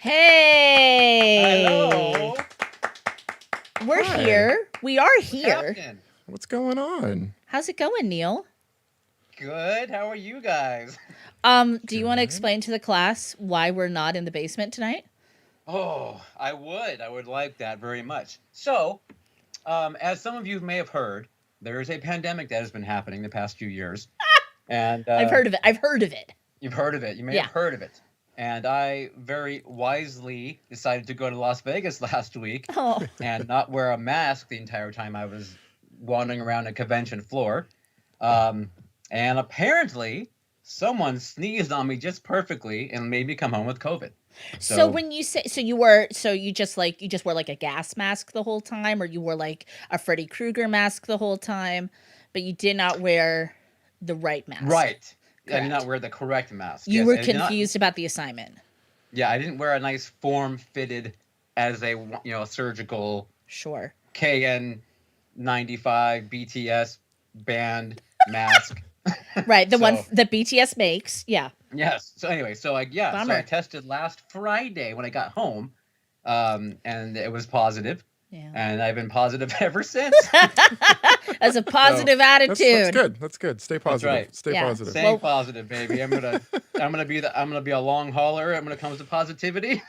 Hey! Hello. We're Hi. here. We are here. Captain. What's going on? How's it going, Neil? Good. How are you guys? Do you want to Good. explain to the class why we're not in the basement tonight? Oh, I would. I would like that very much. So, as some of you may have heard, there is a pandemic that has been happening the past few years. And I've heard of it. You've heard of it. You may Yeah. have heard of it. And I very wisely decided to go to Las Vegas last week Oh, and not wear a mask the entire time I was wandering around a convention floor. And apparently, someone sneezed on me just perfectly and made me come home with COVID. so when you say you just wore like a gas mask the whole time, or you wore like a Freddy Krueger mask the whole time, but you did not wear the right mask. Right. I Correct. did not wear the correct mask. You Yes, were I did not- confused about the assignment. Yeah, I didn't wear a nice form-fitted as a surgical Sure. KN95 BTS band mask. Right. The one So- that BTS makes. Yeah. Yes. So anyway, so I Bummer. tested last Friday when I got home, and it was positive, Yeah. and I've been positive ever since. As a positive That's attitude. good. That's good. Stay positive. right. Stay Yeah. positive. Staying Well- positive, baby. I'm gonna be a long hauler when it comes to positivity.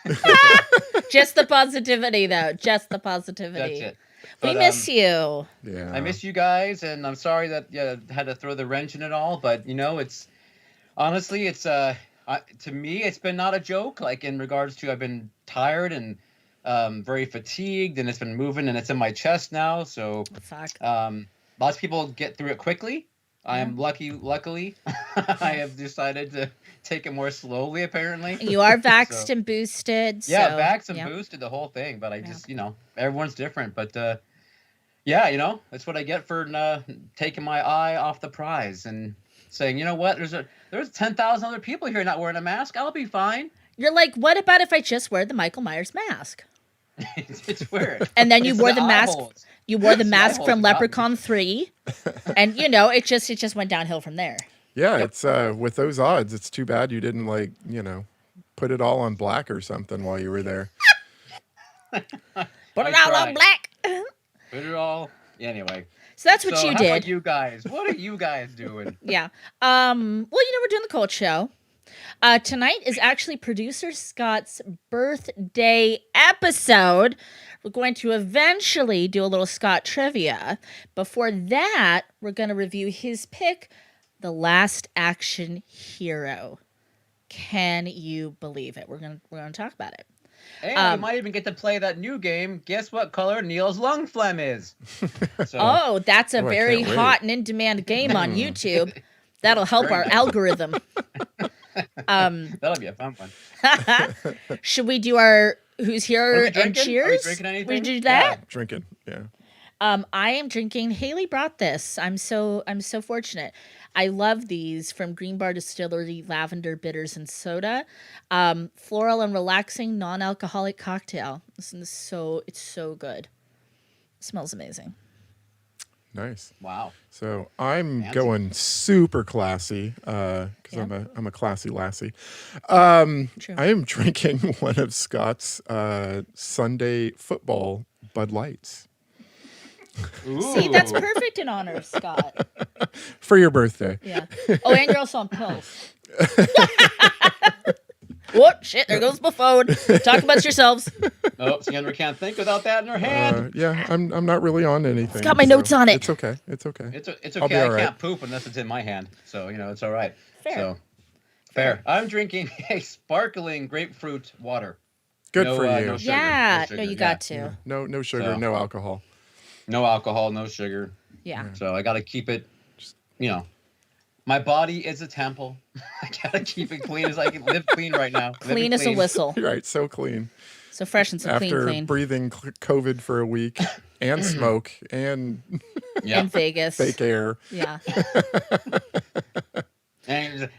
Just the positivity, though. Just the positivity. That's it. We But, miss you. Yeah. I miss you guys, and I'm sorry that had to throw the wrench in it all. But it's honestly, it's to me, it's been not a joke. Like in regards to, I've been tired and very fatigued, and it's been moving, and it's in my chest now. So Fuck. lots of people get through it quickly. I am luckily, I have decided to take it more slowly. Apparently, You are vaxxed So- and boosted. yeah, so, vax and yeah. boosted the whole thing. But I Yeah. just everyone's different. But yeah, that's what I get for taking my eye off the prize and saying, you know what, there's 10,000 other people here not wearing a mask. I'll be fine. You're like, what about if I just wear the Michael Myers mask? It's weird. And then you It's wore the eye mask. holes. You wore the It's the mask eye from holes that got me. Leprechaun 3. And it just went downhill from there. Yeah, Yep. it's with those odds, it's too bad you didn't put it all on black or something while you were there. Put I it all on tried. black. Put it all. Anyway. So that's what So you how did. about you guys? What are you guys doing? Yeah. Well, we're doing the Cold Show. Tonight is actually producer Scott's birthday episode. We're going to eventually do a little Scott trivia. Before that, we're going to review his pick, The Last Action Hero. Can you believe it? We're gonna talk about it. And we might even get to play that new game. Guess what color Neil's lung phlegm is? So, Oh, that's a Oh, I very can't wait. hot and in-demand game on YouTube. That'll help Very our nice. algorithm. that'll be a fun one. Should we do our Who's What are Here we and drinking? Are we Cheers? drinking We anything? do that? Drinking. Yeah. I am drinking. Haley brought this. I'm so fortunate. I love these from Green Bar Distillery Lavender Bitters and Soda. Floral and relaxing non-alcoholic cocktail. This is it's so good. It smells amazing. Nice. Wow. So I'm Fancy. going super classy because Yeah. I'm a classy lassie. True. I am drinking one of Scott's Sunday football Bud Lights See, that's Ooh. perfect in honor of Scott. for your birthday. Yeah. Oh, and you're also on pills. What? Shit, there goes my phone. Talk about yourselves. Oh, Sandra can't think without that in her hand. Yeah, I'm not really on anything. got my notes on it. It's okay. It's okay. It's I'll okay. be I all right. can't poop unless it's in my hand. So, it's all right. Fair. So, fair. I'm drinking a sparkling grapefruit water. Good No, for no you. sugar. Yeah. No sugar, No, you yeah. got to. No sugar, So- no alcohol. No alcohol, no sugar. Yeah. So I got to keep it, my body is a temple. I got to keep it clean as I can live clean right now. Living Clean as a whistle. You're right, so clean. So fresh and so After clean. breathing COVID for a week and smoke and Yeah. In Vegas. fake air. Yeah. And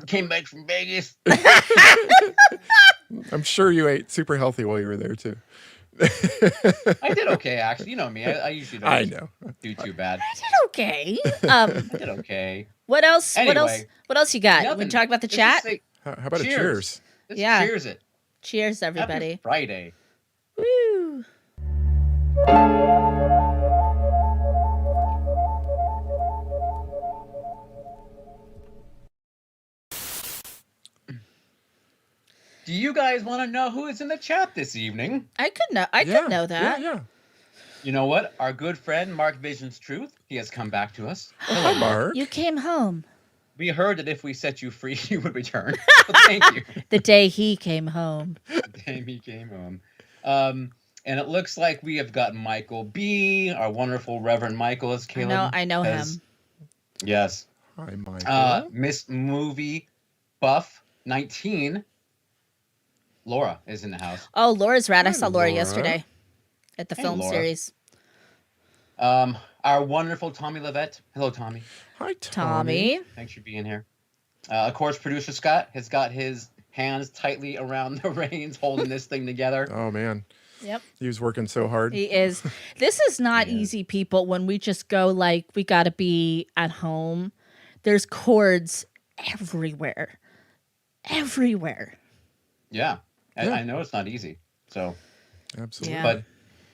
came back from Vegas. I'm sure you ate super healthy while you were there too. I did okay, actually. You know me. I usually don't I know. do too bad. Okay. I did okay. What else? Anyway. What else you got? We Nothing. talk about the Let's chat. just say How about Cheers. a cheers? Just Yeah. cheers it. Cheers, Happy everybody. Friday. Woo. Do you guys want to know who is in the chat this evening? I could know. I Yeah, could know that. Yeah. You know what? Our good friend Mark Vision's Truth, he has come back to us. Hello, Mark. You came home We heard that if we set you free, you would return. So thank you. the day he came home. The day he came home. And it looks like we have got Michael B., our wonderful Reverend Michael, as Caleb. I know has- him. Yes. Hi, Michael. Miss Movie Buff 19. Laura is in the house. Oh, Laura's rad. I Hi, saw Laura Laura. yesterday at the Hey, film Laura. series. Our wonderful Tommy Levette. Hello, Tommy. Hi, Tommy. Thanks for being here. Of course, producer Scott has got his hands tightly around the reins, holding this thing together. Oh, man. Yep. He was working so hard. He is. This is not He is. easy, people, when we just go like, we got to be at home. There's cords everywhere. Everywhere. Yeah. Yeah. I know it's not easy. So, Absolutely. Yeah. but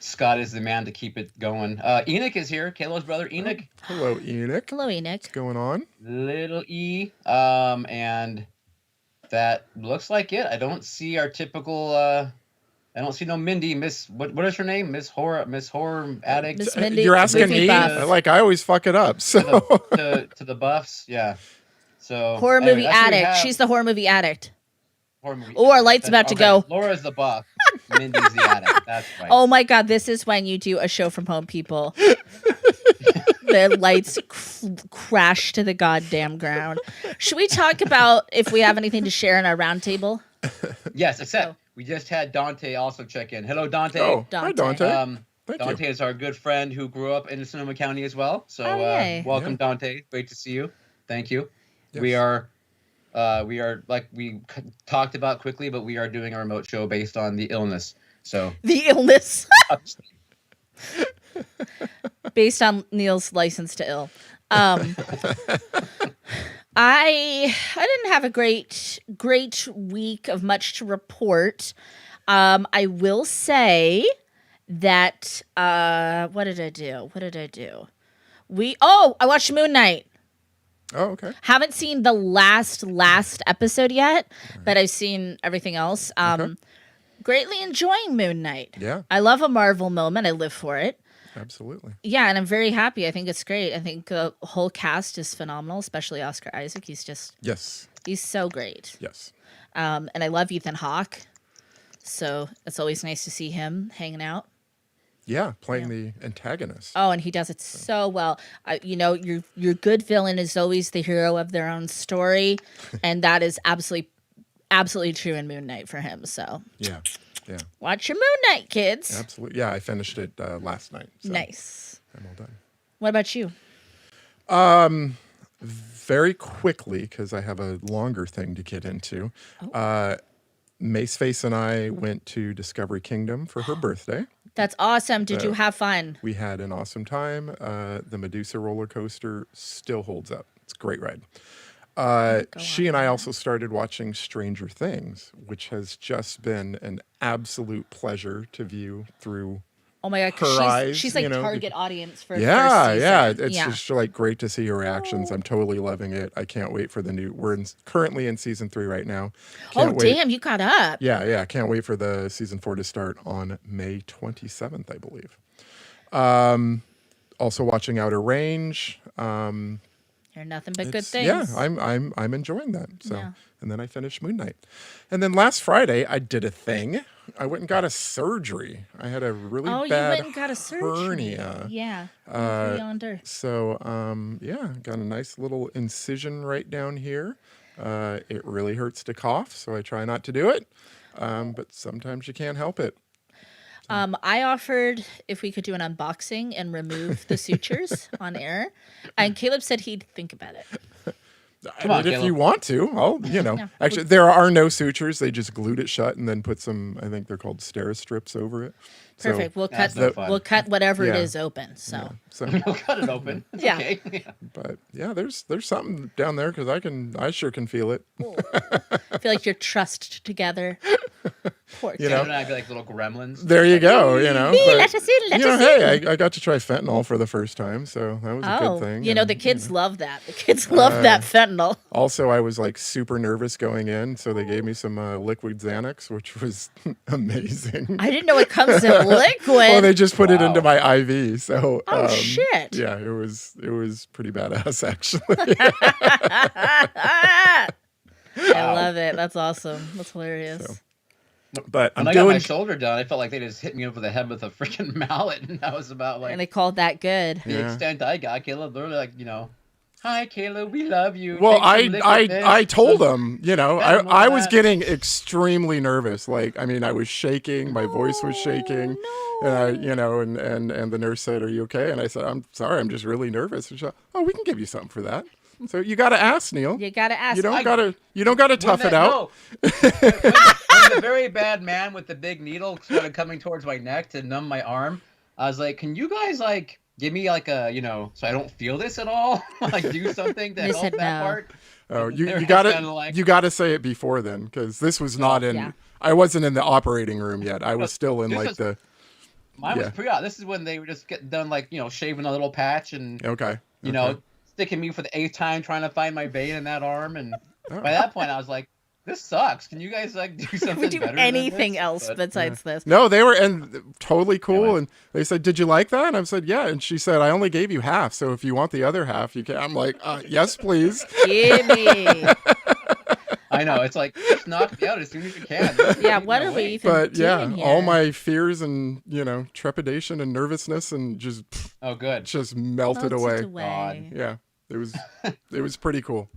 Scott is the man to keep it going. Enoch is here. Kayla's brother, Enoch. Hello, Enoch. Hello, Enoch. What's going on? Little E. And that looks like it. I don't see our typical. I don't see no Mindy. Miss. What is her name? Miss Horror Addict. Miss Mindy, You're asking movie me? buff. I always fuck it up. So to the buffs. Yeah. So Horror anyway, movie that's what we addict. have. She's the horror movie addict. Horror movie Oh, our addict. light's about to go. Laura's the buff. Mindy's the addict. That's right. Oh my God, this is when you do a show from home, people. The lights crash to the goddamn ground. Should we talk about if we have anything to share in our roundtable? Yes, except Oh. we just had Dante also check in. Hello, Dante. Oh, hi, Dante. Dante. Thank Dante you. is our good friend who grew up in Sonoma County as well. So Oh, yay. welcome, Yeah. Dante. Great to see you. Thank you. Yes. We are like we talked about quickly, but we are doing a remote show based on the illness. So The illness. Based on Neil's license to ill. I didn't have a great week of much to report. I will say that what did I do? I watched Moon Knight. Oh, okay. Haven't seen the last episode yet, but I've seen everything else. Okay. Greatly enjoying Moon Knight. Yeah, I love a Marvel moment. I live for it. absolutely. Yeah, and I'm very happy. I think it's great. I think the whole cast is phenomenal, especially Oscar Isaac. Yes. He's so great. Yes. And I love Ethan Hawke. So it's always nice to see him hanging out. Yeah, playing the antagonist. Oh, and he does it so well. Your good villain is always the hero of their own story, and that is absolutely true in Moon Knight for him. So Yeah. Yeah. watch your Moon Knight, kids. Absolutely. Yeah, I finished it last night. So Nice. I'm all done. What about you? Very quickly, because I have a longer thing to get into. Maceface and I went to Discovery Kingdom for her birthday. That's awesome. Did you have fun? We had an awesome time. The Medusa roller coaster still holds up. It's a great ride. She and I also started watching Stranger Things, which has just been an absolute pleasure to view through. Oh my God, her 'cause eyes, she's like you know, target audience for Yeah, first yeah. season. It's just like great to see her reactions. I'm totally loving it. I can't wait for the new. Currently in season 3 right now. Can't wait. Damn, you caught up. Yeah. Can't wait for the season 4 to start on May 27th, I believe. Also watching Outer Range. You're nothing but good It's- things. Yeah, I'm enjoying that. So, Yeah. and then I finished Moon Knight, and then last Friday I did a thing. I went and got a surgery. I had a really Oh, you bad went and got a surgery. hernia. Yeah. Yonder. So, yeah, got a nice little incision right down here. It really hurts to cough, so I try not to do it. But sometimes you can't help it. I offered if we could do an unboxing and remove the sutures on air, and Caleb said he'd think about it. Come on, if you Caleb. want to, I'll, Yeah. actually, there are no sutures. They just glued it shut and then put some, I think they're called Steri-strips over it. So, Perfect. That's no fun. We'll cut whatever it Yeah. is open. So yeah. So, We'll cut it open. It's Yeah. okay. Yeah. but yeah, there's something down there because I sure can feel it. I feel like you're trussed together. Poor You kid. know? And I be like little gremlins. There you go. Let us in, let us in. Hey, I got to try fentanyl for the first time, so that was a good thing. You know, and, the kids love that. The kids love that fentanyl. Also, I was like super nervous going in, so they gave me some liquid Xanax, which was amazing. I didn't know it comes in liquid. Well, they just put it Wow. into my IV, so Oh, shit. yeah, it was pretty badass actually. I love it. That's awesome. That's hilarious. So, but When I'm I got my doing shoulder done, I felt like they just hit me over the head with a freaking mallet, and that was about like And they called that good. the Yeah. extent I got. Caleb, they're like, hi, Caleb, we love you. well, Take some liquid I this." told them, Fentanyl I was that. getting extremely nervous. Like, I mean, I was shaking, my voice was shaking, and I, and the nurse said, "Are you okay?" And I said, "I'm sorry, I'm just really nervous." And she said, "Oh, we can give you something for that." So you got to ask, Neil. You gotta ask. You don't gotta tough it out. No. When the very bad man with the big needle started coming towards my neck to numb my arm, I was like, "Can you guys like give me like a so I don't feel this at all? Like do something to They help said that no. part." Oh, And you they're gotta kinda like- you gotta say it before then, because this was not in. Yeah. I wasn't in the operating room yet. I was still in This like was- the. Mine was Yeah. pre-op. This is when they were just getting done, like shaving a little patch and Okay. sticking me for the 8th time trying to find my vein in that arm. And Oh. by that point, I was like, "This sucks. Can you guys like do something we do better than anything this?" else But- besides this. No, they were and totally cool, Anyway. and they said, "Did you like that?" And I said, "Yeah." And she said, "I only gave you half, so if you want the other half, you can." I'm like, "Yes, please." Gimme. I know, it's like just knock me out as soon as you can. Yeah, what are we even But yeah, doing here? all my fears and trepidation and nervousness and just Oh, good. just melted away. God. Yeah, it was pretty cool.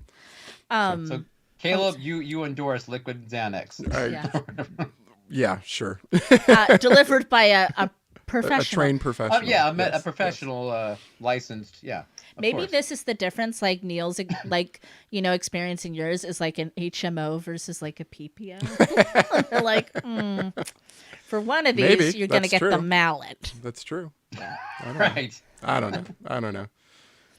So, Caleb, you endorse liquid Xanax. I, yeah, sure. Delivered by a A professional. trained professional. Yeah, I met Yes, a professional licensed. Yeah. of Maybe course. this is the difference. Like Neil's, like experiencing yours is like an HMO versus like a PPO. They're like, for one of these, Maybe, you're gonna that's get the true. mallet. That's true. Right. I don't know.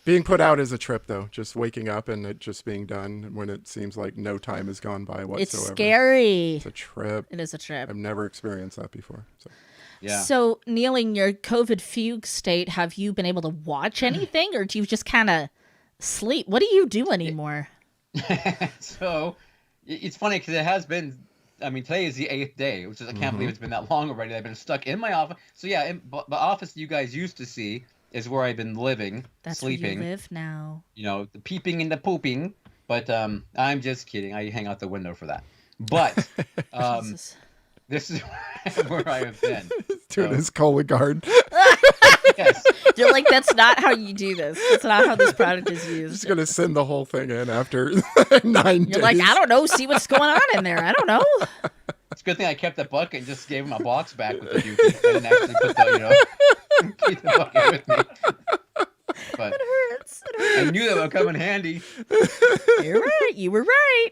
Being put out is a trip, though. Just waking up and it just being done when it seems like no time has gone by whatsoever. It's scary. It's a trip. It is a trip. I've never experienced that before. So. Yeah. So, Neil, in your COVID fugue state, have you been able to watch anything, or do you just kind of sleep? What do you do anymore? So it's funny because it has been. I mean, today is the 8th day, which is I can't believe it's been that long already. I've been stuck in my office. So yeah, the office you guys used to see is where I've been living, That's sleeping. where you live now. The peeping and the pooping. But I'm just kidding. I hang out the window for that. But Jesus. this is where I have been. Doing So, his Cologuard. yes. You're like, that's not how you do this. That's not how this product is Just used. gonna send the whole thing in after 9 days. You're like, I don't know. See what's going on in there. I don't know. It's a good thing I kept the bucket and just gave him a box back with the dookie. I didn't actually put the, keep the bucket with me. But Hurts. I knew that would come in handy. You're right. You were right.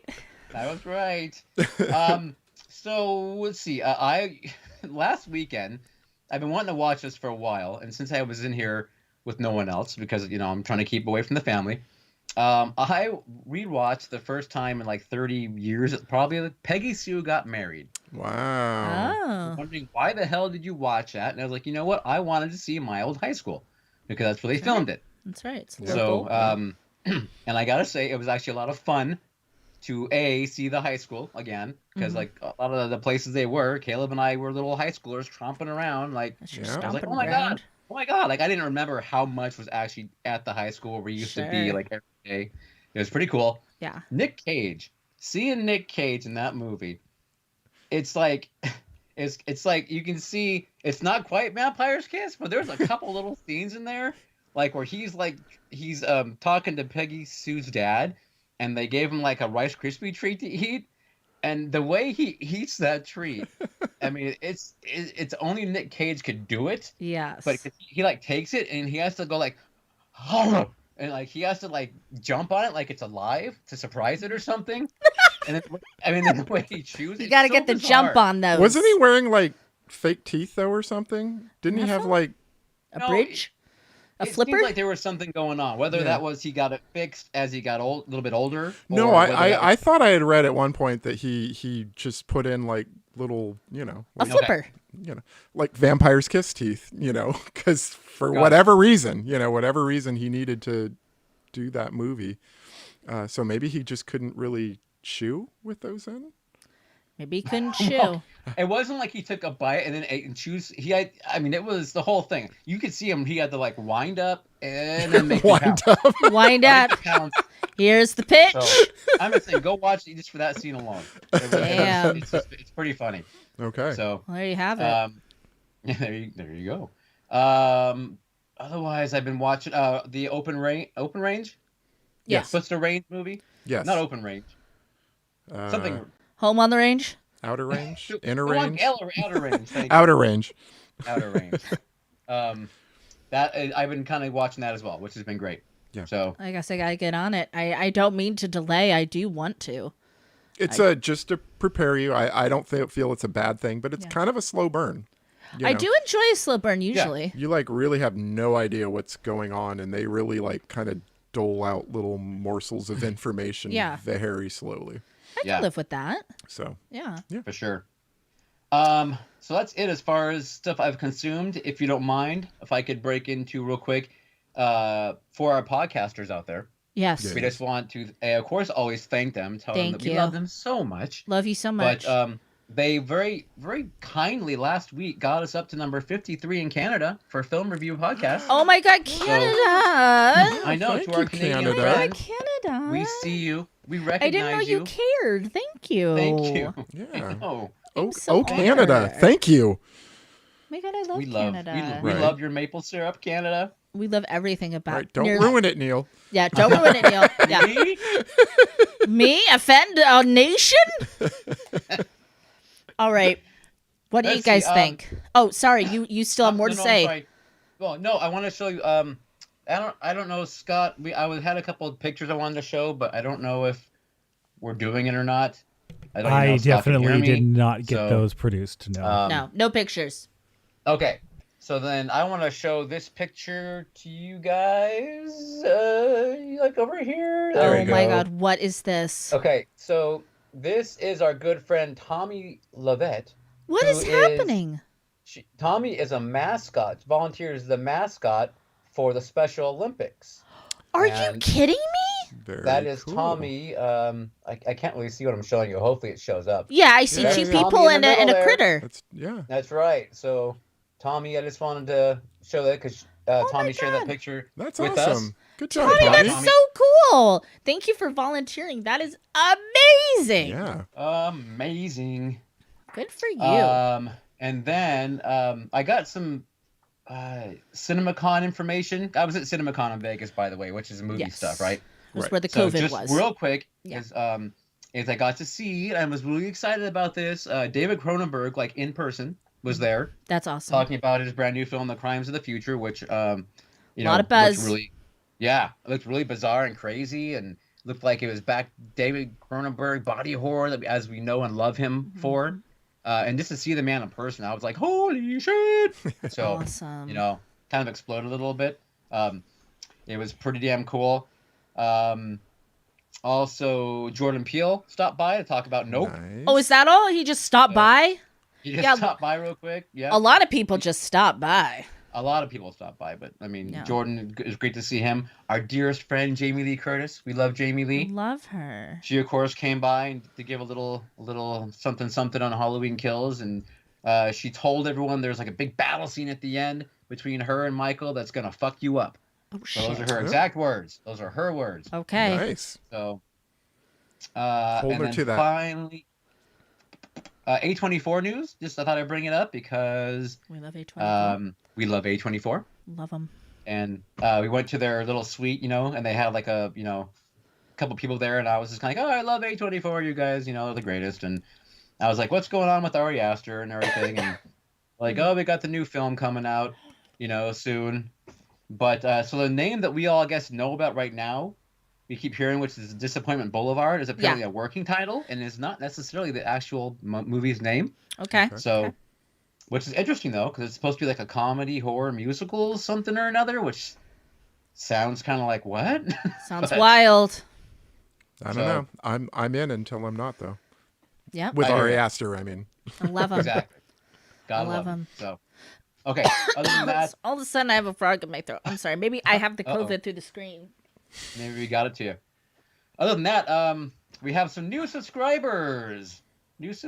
I was right. So let's see. Last weekend, I've been wanting to watch this for a while, and since I was in here with no one else because I'm trying to keep away from the family, I rewatched the first time in like 30 years, probably. Peggy Sue Got Married. Wow. Oh. Wondering why the hell did you watch that? And I was like, you know what? I wanted to see my old high school because that's where they filmed it. That's right. It's So, local. and I gotta say, it was actually a lot of fun to see the high school again because like a lot of the places they were, Caleb and I were little high schoolers tromping around. Like That's your Yeah. I I was like, stomping oh my ground. god, like I didn't remember how much was actually at the high school where we used to be Sure. like every day. It was pretty cool. Yeah. Nick Cage, seeing Nick Cage in that movie, it's like. It's like you can see it's not quite Vampire's Kiss, but there's a couple little scenes in there, like where he's talking to Peggy Sue's dad, and they gave him like a Rice Krispie treat to eat, and the way he eats that treat, I mean it's only Nick Cage could do it, Yes. but he like takes it and he has to go like, oh, and like he has to like jump on it like it's alive to surprise it or something. And then, I mean, the way he chews, You it's got to so get the bizarre. jump on those. Wasn't he wearing like fake teeth though or something? Didn't he have Never? like a No, bridge? A It flipper? seems like there was something going on. Whether Yeah. that was he got it fixed as he got a little bit older. No, or whether that I thought I had read at one point that he just put in like little, a like, flipper. like vampire's kiss teeth, because for Got whatever reason, he needed to do that movie. So maybe he just couldn't really chew with those in. Maybe he couldn't chew. Well, it wasn't like he took a bite and then ate and chews. He had, I mean, it was the whole thing. You could see him. He had to like wind up and then make Wind the pounce. up. Wind up. Make the pounce. Here's the pitch. So I'm just saying, go watch it just for that scene alone. Damn. It's pretty funny. Okay. So Well, there you have it. yeah, there you go. Otherwise, I've been watching the Open Range. Yes. What's the Range movie? Yes. Not Open Range. Something. Home on the range? Outer range, inner The one- range, Outer Range. Thank you. outer range. Outer Range. That I've been kind of watching that as well, which has been great. Yeah. So I guess I got to get on it. I don't mean to delay. I do want to. It's just to prepare you. I don't feel it's a bad thing, but it's kind of a slow burn. I do enjoy a slow burn usually. You like really have no idea what's going on, and they really like kind of dole out little morsels of information very slowly. I can live with that. So Yeah. for sure. So that's it as far as stuff I've consumed. If you don't mind, if I could break into real quick, for our podcasters out there, Yes. we just want to, of course, always thank them, tell them Thank that we you. love them so much. Love you so much. But they very, very kindly last week got us up to number 53 in Canada for Film Review Podcast. oh my God, Canada. I know, Thank to our you, Canadian Canada. friends, Canada. we see you. We recognize I didn't know you cared. Thank you. Thank you. Yeah. Oh, so Canada. honored. Thank you. Oh my God, I love we love Canada. we Right. love your maple syrup, Canada. We love everything about Right. Don't ruin it, Neil. Yeah, don't ruin it, Neil. Yeah. Me? Me offend a nation? All right. What do you Let's guys see, think? Oh, sorry. You still have more to No, say. I'm sorry. Well, no, I want to show you. I don't know, Scott. Had a couple of pictures I wanted to show, but I don't know if we're doing it or not. I don't even know I if Scott can hear definitely me. did not get So, those produced. No. No pictures. Okay, so then I want to show this picture to you guys. Like over here. There Oh we my go. God, what is this? Okay, so this is our good friend Tommy Lovett. What is who happening? Tommy is a mascot. Volunteers the mascot for the Special Olympics. Are you and- kidding me? Very That is cool. Tommy. I can't really see what I'm showing you. Hopefully it shows up. Yeah, I see Yeah, two yeah. people Tommy in and the a middle there. critter. That's yeah. That's right. So, Tommy, I just wanted to show that because Tommy shared that God. picture That's with awesome. us. Good job, Tommy, Tommy. that's so cool. Thank you for volunteering. That is amazing. Yeah. Amazing. Good for you. And then I got some CinemaCon information. I was at CinemaCon in Vegas, by the way, which is movie Yes. stuff, right? That's right. where the So COVID just was. real quick, Yeah. is I got to see, and I was really excited about this. David Cronenberg, like in person, was there That's awesome. talking about his brand new film, The Crimes of the Future, which Lot of buzz. looked really, it looked really bizarre and crazy, and looked like it was back David Cronenberg body horror that as we know and love him Mm-hmm. for. And just to see the man in person, I was like, holy shit! So Awesome. kind of exploded a little bit. It was pretty damn cool. Also, Jordan Peele stopped by to talk about Nope. Nice. Oh, is that all? He just stopped by? He just Yeah. stopped by real quick. Yeah, A lot of people just stopped by. a lot of people stopped by, but I mean, Yeah. Jordan, it was great to see him. Our dearest friend, Jamie Lee Curtis. We love Jamie Lee. Love her. She, of course, came by to give a little something on Halloween Kills, and she told everyone there's like a big battle scene at the end between her and Michael that's gonna fuck you up. Oh, So those shit. are her exact words. Those are her words. Okay. Nice. So, Hold and her then to that. finally, A24 news. Just I thought I'd bring it up because We love A24. we love A24, Love them. and we went to their little suite, and they had like a couple people there, and I was just kind of like, oh, I love A24, you guys, they're the greatest, and I was like, what's going on with Ari Aster and everything, and like, oh, we got the new film coming out, soon. But so the name that we all, I guess, know about right now, we keep hearing, which is Disappointment Boulevard, is apparently a working title and is not necessarily the actual movie's name. Okay. So, which is interesting though, because it's supposed to be like a comedy, horror, musical, something or another, which sounds kind of like what? Sounds wild. I don't know. I'm in until I'm not though. Yep. With Ari Aster, I mean. I love him. Exactly. Gotta love him. So, okay. Other than that, all of a sudden I have a frog in my throat. I'm sorry. Maybe I have the COVID through the screen. Maybe we got it to you. Other than that, we have some new subscribers. If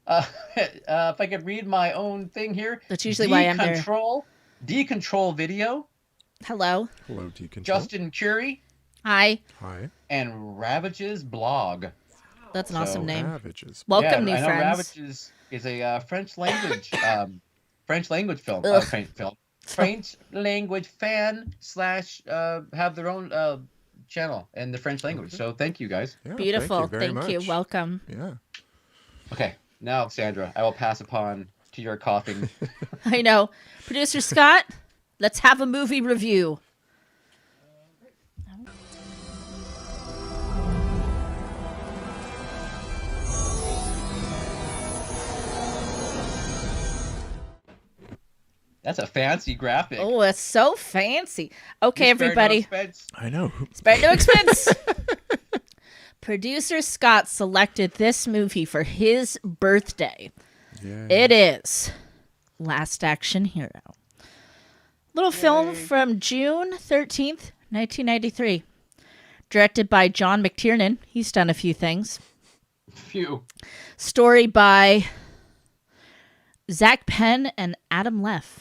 I could read my own thing here. That's usually why I'm there. Decontrol Video. Hello. Hello, Decontrol. Justin Curie. Hi. Hi. And Ravages Blog. That's an awesome name. Ravages. Welcome, new I know friends. Ravages is a French language film. French language fan / have their own channel in the French language. So thank you guys. Yeah, beautiful. Thank you. Welcome. Yeah. Okay, now Sandra, I will pass upon to your coughing. I know. Producer Scott, let's have a movie review. That's a fancy graphic. Oh, that's so fancy. Okay, everybody. I know. Spare no expense. Producer Scott selected this movie for his birthday. Yeah. It is Last Action Hero. Little film from June 13th, 1993. Directed by John McTiernan. He's done a few things. Story by Zach Penn and Adam Leff.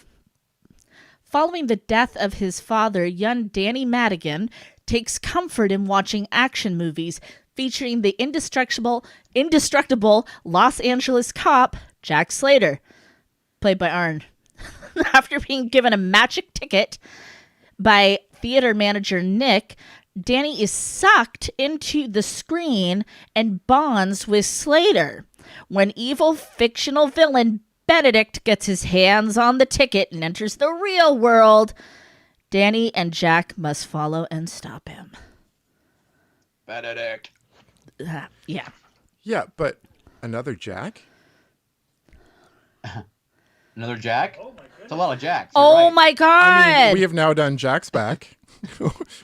Following the death of his father, young Danny Madigan takes comfort in watching action movies featuring the indestructible Los Angeles cop, Jack Slater, played by Arnie. After being given a magic ticket by theater manager Nick, Danny is sucked into the screen and bonds with Slater. When evil fictional villain Benedict gets his hands on the ticket and enters the real world, Danny and Jack must follow and stop him. Benedict. Yeah. Yeah, but another Jack? Another Jack? Oh, it's a lot of Jacks. Oh my God. I mean, we have now done Jack's Back.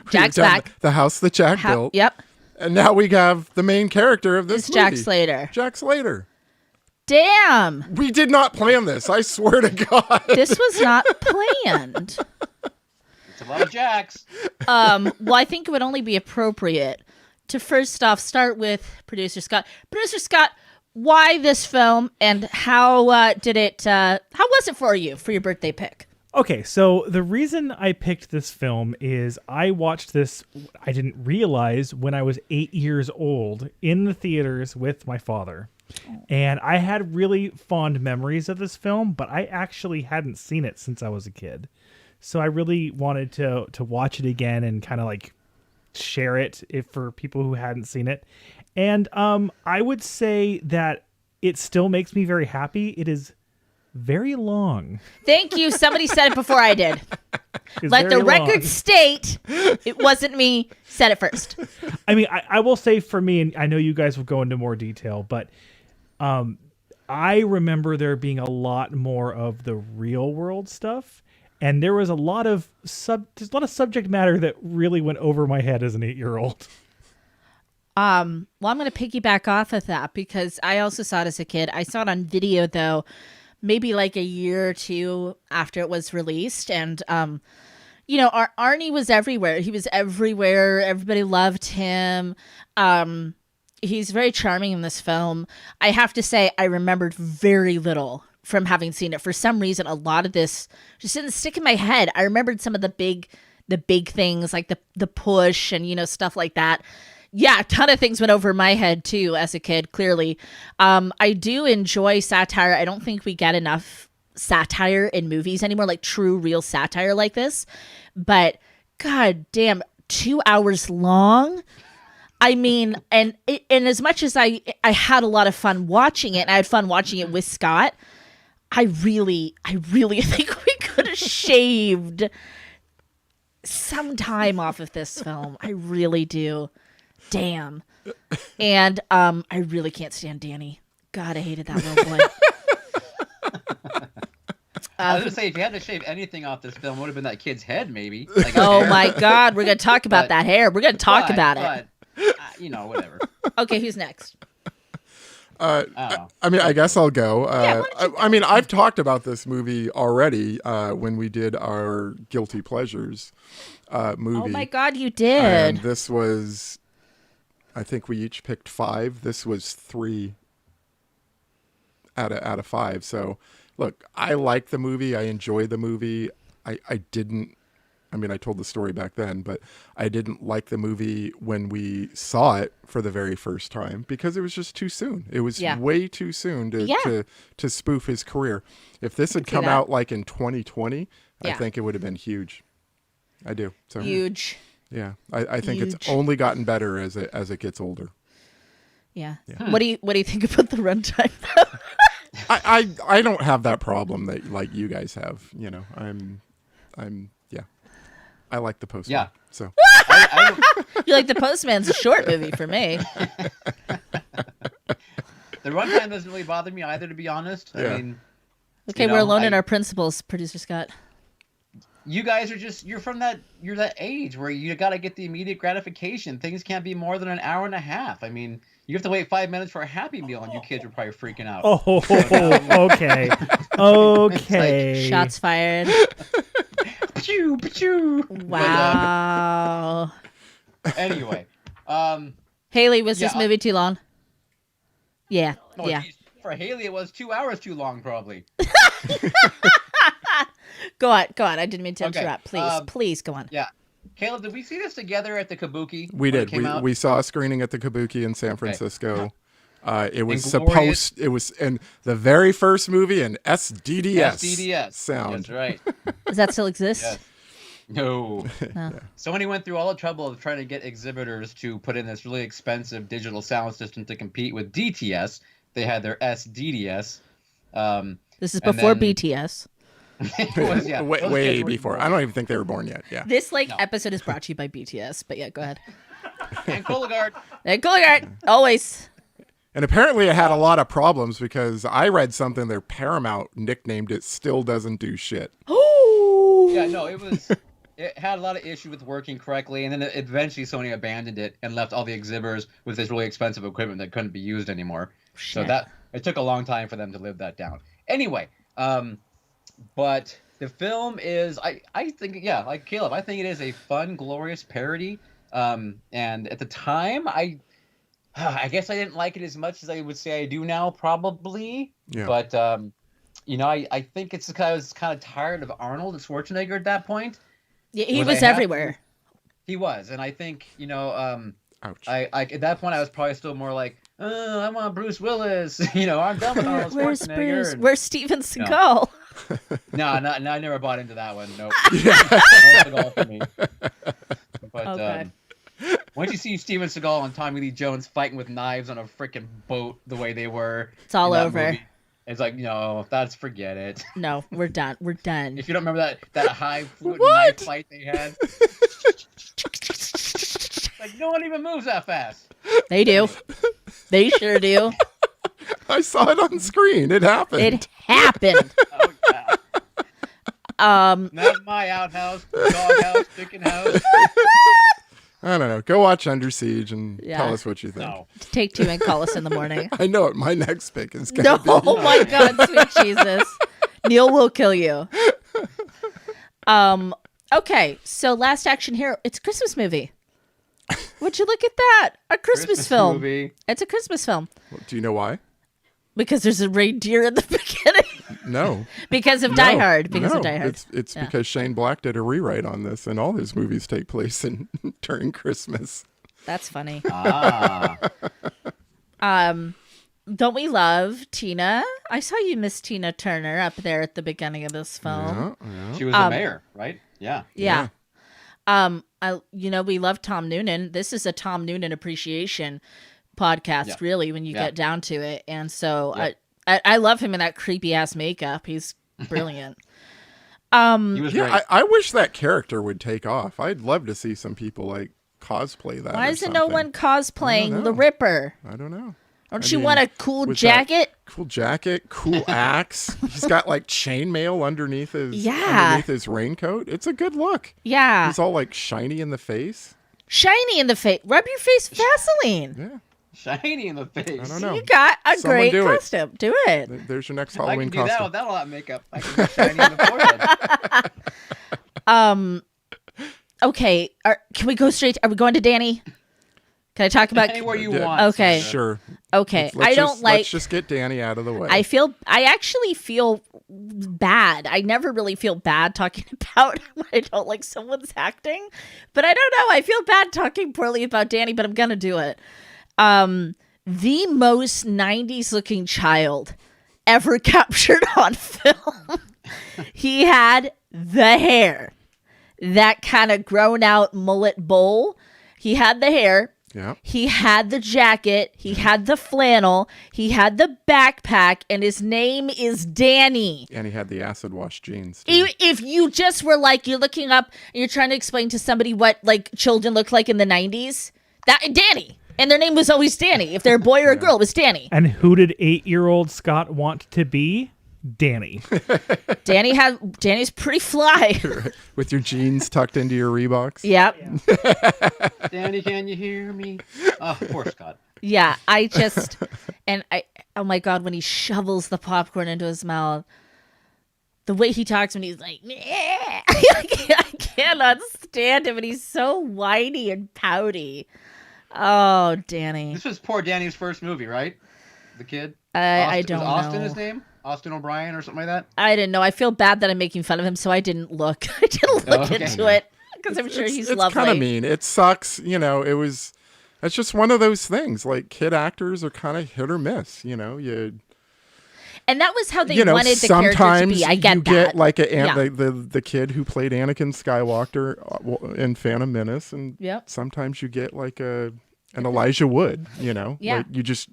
Jack's Back. The house that Jack built. Yep. And now we have the main character of this movie. Jack Slater. Jack Slater. Damn. We did not plan this. I swear to God. This was not planned. It's a lot of Jacks. Well, I think it would only be appropriate to first off start with Producer Scott. Producer Scott, why this film and how was it for you for your birthday pick? Okay, so the reason I picked this film is I watched this, I didn't realize, when I was 8 years old in the theaters with my father. And I had really fond memories of this film, but I actually hadn't seen it since I was a kid. So I really wanted to watch it again and kind of like share it for people who hadn't seen it. And I would say that it still makes me very happy. It is very long. Thank you. Somebody said it before I did. Let the record state it wasn't me. Said it first. I mean, I will say for me, and I know you guys will go into more detail, but I remember there being a lot more of the real world stuff. And there was a lot of subject matter that really went over my head as an 8-year-old. Well, I'm going to piggyback off of that because I also saw it as a kid. I saw it on video, though, maybe like a year or two after it was released. And, Arnie was everywhere. He was everywhere. Everybody loved him. He's very charming in this film. I have to say, I remembered very little from having seen it. For some reason, a lot of this just didn't stick in my head. I remembered some of the big things like the push and, stuff like that. Yeah, a ton of things went over my head too as a kid, clearly. I do enjoy satire. I don't think we get enough satire in movies anymore, like true, real satire like this. But god damn, 2 hours long. I mean, and as much as I had a lot of fun watching it, and I had fun watching it with Scott, I really think we could have shaved some time off of this film. I really do. Damn. And I really can't stand Danny. God, I hated that little boy. I was gonna say, if you had to shave anything off this film, it would have been that kid's head, maybe. Like Oh hair. my God, we're gonna talk about that hair. We're gonna talk about it. But, whatever. Okay, who's next? I mean, I guess I'll go. why don't you I mean, I've talked about this movie already when we did our Guilty Pleasures movie. Oh my God, you And did. this was, I think we each picked 5. This was 3 out of 5. So, look, I like the movie. I enjoy the movie. I didn't. I mean, I told the story back then, but I didn't like the movie when we saw it for the very first time because it was just too soon. It was way too soon to spoof his career. If this had come out like in 2020, I think it would have been huge. I do. So Huge. Yeah, I think Huge. it's only gotten better as it gets older. Yeah. What do you think about the runtime? I don't have that problem that like you guys have. You know, I'm yeah. I like the Postman. Yeah. So You like the Postman's a short movie for me. The runtime doesn't really bother me either, to be honest. Yeah. I mean, Okay, we're alone in our principles, producer Scott. you guys are you're that age where you got to get the immediate gratification. Things can't be more than an hour and a half. I mean, you have to wait 5 minutes for a Happy Meal, and you kids are probably freaking out. Oh, okay. Okay. Shots fired. Pachoo, pachoo. Wow. Anyway, Haley, was this movie too long? Yeah. Yeah. Geez, for Haley, it was 2 hours too long, probably. Go on. I didn't mean to Okay, interrupt. Please go on. Yeah. Caleb, did we see this together at the Kabuki? we when it did. came out? We saw a screening at the Kabuki in San Francisco. It was Inglorious- it was in the very first movie in SDDS. SDDS. sound. That's right. Does that still exist? Yes. No. No. Somebody went through all the trouble of trying to get exhibitors to put in this really expensive digital sound system to compete with DTS. They had their SDDS. This is And before then- BTS. It was, yeah, those way kids were before. born. I don't even think they were born yet. Yeah. This episode is brought to you by BTS, but yeah, go ahead. And Cologuard. Hey, Cooligard, always. And apparently it had a lot of problems because I read something their Paramount nicknamed it Still Doesn't Do Shit. Yeah, no, it had a lot of issue with working correctly, and then eventually Sony abandoned it and left all the exhibitors with this really expensive equipment that couldn't be used anymore. So Shit. it took a long time for them to live that down. Anyway, but the film is, I think, yeah, like Caleb, I think it is a fun, glorious parody. And at the time, I guess I didn't like it as much as I would say I do now, probably. Yeah. But I think it's because I was kind of tired of Arnold and Schwarzenegger at that point. Yeah, he Was was I happy? everywhere. He was, and I think Ouch. I at that point I was probably still more like, I want Bruce Willis. I'm done with Arnold Where's Schwarzenegger. Bruce? and- Where's Steven Seagal? No, I never bought into that one. Nope. No Seagal for me. But Okay. once you see Steven Seagal and Tommy Lee Jones fighting with knives on a freaking boat the way they were, It's all in that over. movie, it's like, no, forget it. No, we're done. We're done. If you don't remember that high fluid What? knife fight they had, like no one even moves that fast. They do. They sure do. I saw it on screen. It happened. It happened. Oh yeah. Not my outhouse, doghouse, chicken house. I don't know. Go watch Under Siege and Yeah. tell us what you think. No. Take 2 and call us in the morning. I know it. My next pick is No, going to oh my God, sweet Jesus. Neil will kill you. Okay, so last action hero. It's a Christmas movie. Would you look at that? A Christmas film. movie. It's a Christmas film. be. Do you know why? Because there's a reindeer in the beginning. No. Because of Die Hard. Because no. of Die Hard. It's Yeah. because Shane Black did a rewrite on this, and all his movies take place during Christmas. That's funny. Ah. Don't we love Tina? I saw you miss Tina Turner up there at the beginning of this film. Yeah. She was the mayor, right? Yeah. Yeah. We love Tom Noonan. This is a Tom Noonan appreciation podcast, Yeah. really, when you Yeah. get down to it. And so Yeah. I love him in that creepy ass makeup. He's brilliant. He was Yeah, great. I wish that character would take off. I'd love to see some people like cosplay that. Why or isn't no something. one cosplaying the know. Ripper? I don't know. Don't I you mean, want a cool with that jacket? Cool jacket, cool axe. He's got like chainmail underneath his raincoat. It's a good look. Yeah. He's all like shiny in the face. Shiny in the face. Rub your face Vaseline. Yeah, Shiny in the face. I don't know. You got a Someone great do it. costume. Do it. There's your next I Halloween can do that costume. without a lot of makeup. I can get shiny in the forehead. Okay. Can we go straight? Are we going to Danny? Can I talk about? Anywhere you Yeah. want. Okay. Sure. Okay. Let's just get Danny out of the way. I actually feel bad. I never really feel bad talking about when I don't like someone's acting, but I don't know. I feel bad talking poorly about Danny, but I'm gonna do it. The most 90s looking child ever captured on film. He had the hair, that kind of grown out mullet bowl. He had the hair. Yeah. He had the jacket, he had the flannel, he had the backpack, and his name is Danny. And he had the acid wash jeans. Too. If you just were like, you're looking up and you're trying to explain to somebody what like children looked like in the 90s, that Danny. And their name was always Danny. If they're a boy or a girl, it was Danny. And who did 8-year-old Scott want to be? Danny. Danny's pretty fly. With your jeans tucked into your Reeboks. Yep. Danny, can you hear me? Oh, poor Scott. Yeah, oh my God, when he shovels the popcorn into his mouth, the way he talks when he's like, I cannot stand him, and he's so whiny and pouty. Oh, Danny. This was poor Danny's first movie, right? The kid? I don't was Austin know. his name? Austin O'Brien or something like that? I didn't know. I feel bad that I'm making fun of him, so I didn't look. I didn't look Okay. into it because I'm sure he's it's lovely. kind of mean. It sucks. It's just one of those things. Like kid actors are kind of hit or miss. And that was how they wanted the character to sometimes be. I get you that. get like Yeah. the kid who played Anakin Skywalker in Phantom Menace, and Yep. sometimes you get like an Elijah Wood. Yeah. Like you just.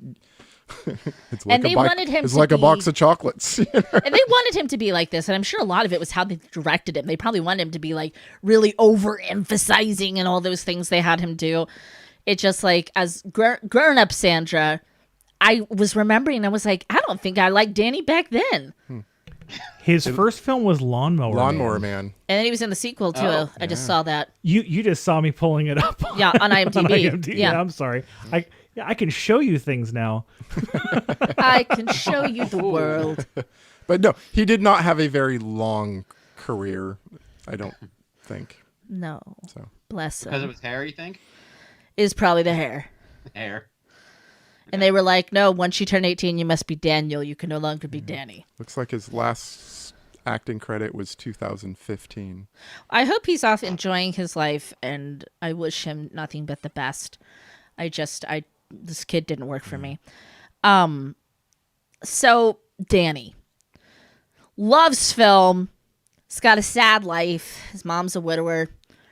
It's like And they wanted him It's to like a be- box of chocolates. And they wanted him to be like this, and I'm sure a lot of it was how they directed him. They probably wanted him to be like really overemphasizing and all those things they had him do. It just like as grown up Sandra, I was remembering. I was like, I don't think I liked Danny back then. His first film was Lawnmower Man. Man. And then he was in the sequel too. Oh, I just saw that. You just saw me pulling it up. Yeah, on IMDb. on IMDb. Yeah. I'm sorry. I can show you things now. I can show you the world. But no, he did not have a very long career, I don't think. No, So bless Because of him. his hair, you think? Is probably the hair. Hair. And they were like, no, once you turn 18, you must be Daniel. You can no longer be Danny. looks like his last acting credit was 2015. I hope he's off enjoying his life, and I wish him nothing but the best. This kid didn't work for me. So Danny loves film. He's got a sad life. His mom's a widower.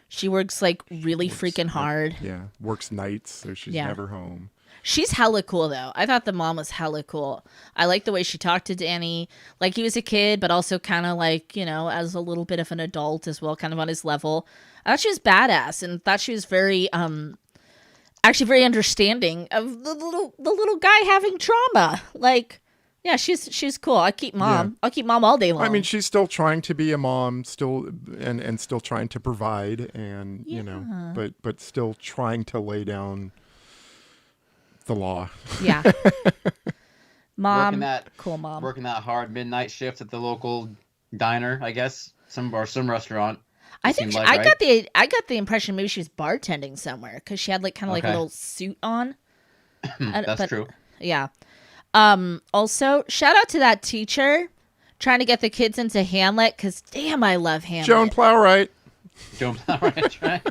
She works like really freaking hard. Yeah, works nights, so she's Yeah. never home. She's hella cool though. I thought the mom was hella cool. I like the way she talked to Danny, like he was a kid, but also kind of like, as a little bit of an adult as well, kind of on his level. I thought she was badass, and thought she was very, actually very understanding of the little guy having trauma. Like, yeah, she's cool. I'll keep mom all day long. I mean, she's still trying to be a mom, still and still trying to provide, and but still trying to lay down the law. yeah. Mom, Working cool mom. Working that hard midnight shift at the local diner, I guess. Some restaurant. I It think seemed I like, got the impression maybe she was bartending somewhere because she had like kind of like a Okay. little suit on. That's but- true. Yeah. Also, shout out to that teacher trying to get the kids into Hamlet because damn, I love Hamlet. Joan Plowright. Joan Plowright, right?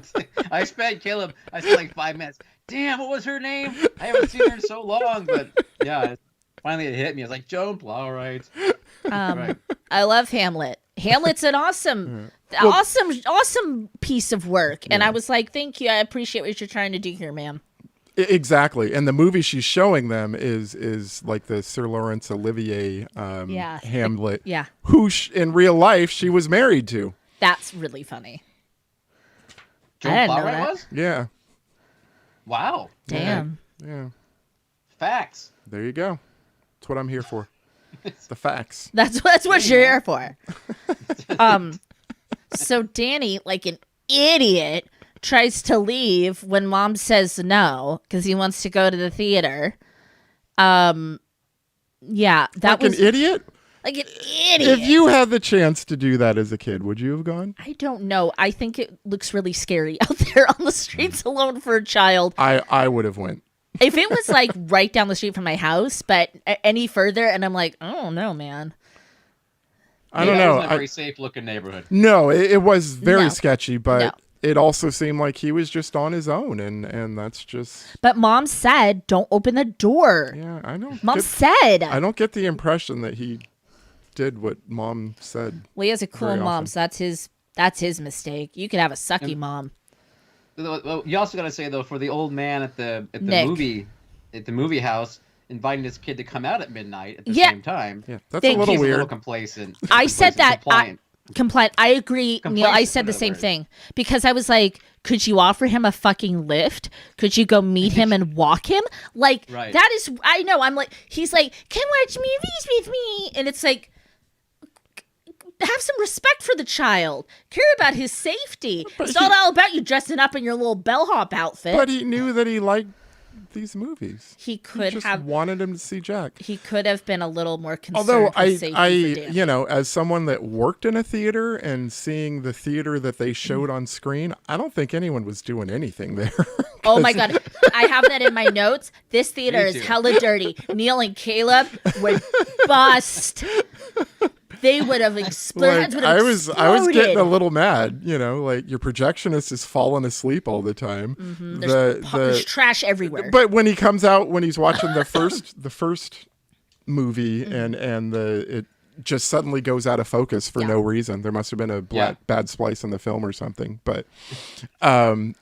I spent like 5 minutes. Damn, what was her name? I haven't seen her in so long, but yeah, finally it hit me. I was like, Joan Plowright. Right. I love Hamlet. Hamlet's an awesome piece of work, and I was like, thank you. I appreciate what you're trying to do here, ma'am. Exactly. And the movie she's showing them is like the Sir Laurence Olivier Yeah. Hamlet, Yeah. who in real life she was married to. That's really funny. Joan I didn't know Plowright that. was? Yeah. Wow. Damn. Yeah. Facts. There you go. That's what I'm here for. The facts. That's what you're here for. So Danny, like an idiot, tries to leave when mom says no because he wants to go to the theater. Yeah, that Like was an idiot? like an idiot. If you had the chance to do that as a kid, would you have gone? I don't know. I think it looks really scary out there on the streets alone for a child. I would have went. If it was like right down the street from my house, but any further, and I'm like, I don't know, man. I don't That know. wasn't a very safe looking neighborhood. No, it was very No. sketchy, but No. it also seemed like he was just on his own, and that's just But mom said, don't open the door. yeah. Mom said. I don't get the impression that he did what mom said. Well, he has a cool very mom, often. so that's his mistake. You could have a sucky mom. Well, you also got to say though, for the old man at the Nick. movie house, inviting his kid to come out at midnight at the Yeah. same time. Yeah, that's Thank a little you. He's a weird. little complacent. I said that. Compliant. Compliant. I agree, Neil. I Complacent, said the another same word. thing because I was like, could you offer him a fucking lift? Could you go meet him and walk him? Like, Right. that is, I know. I'm like, he's like, come watch movies with me. And it's like, have some respect for the child. Care about his safety. It's not all about you dressing up in your little bellhop outfit. But he knew that he liked these movies. he He could just have. wanted him to see Jack. He could have been a little more concerned Although with I, safety for Dan. you know, as someone that worked in a theater and seeing the theater that they showed on screen, I don't think anyone was doing anything there. Oh my god, I have that in my notes. This theater Me is too. hella dirty. Neil and Caleb would bust. They would have exploded. Like, I was getting a little mad, you know, like your projectionist is falling asleep all the time. There's trash everywhere. But when he comes out, when he's watching the first movie, and it just suddenly goes out of focus for Yeah. no reason. There must have been a bad splice in the film or something. But and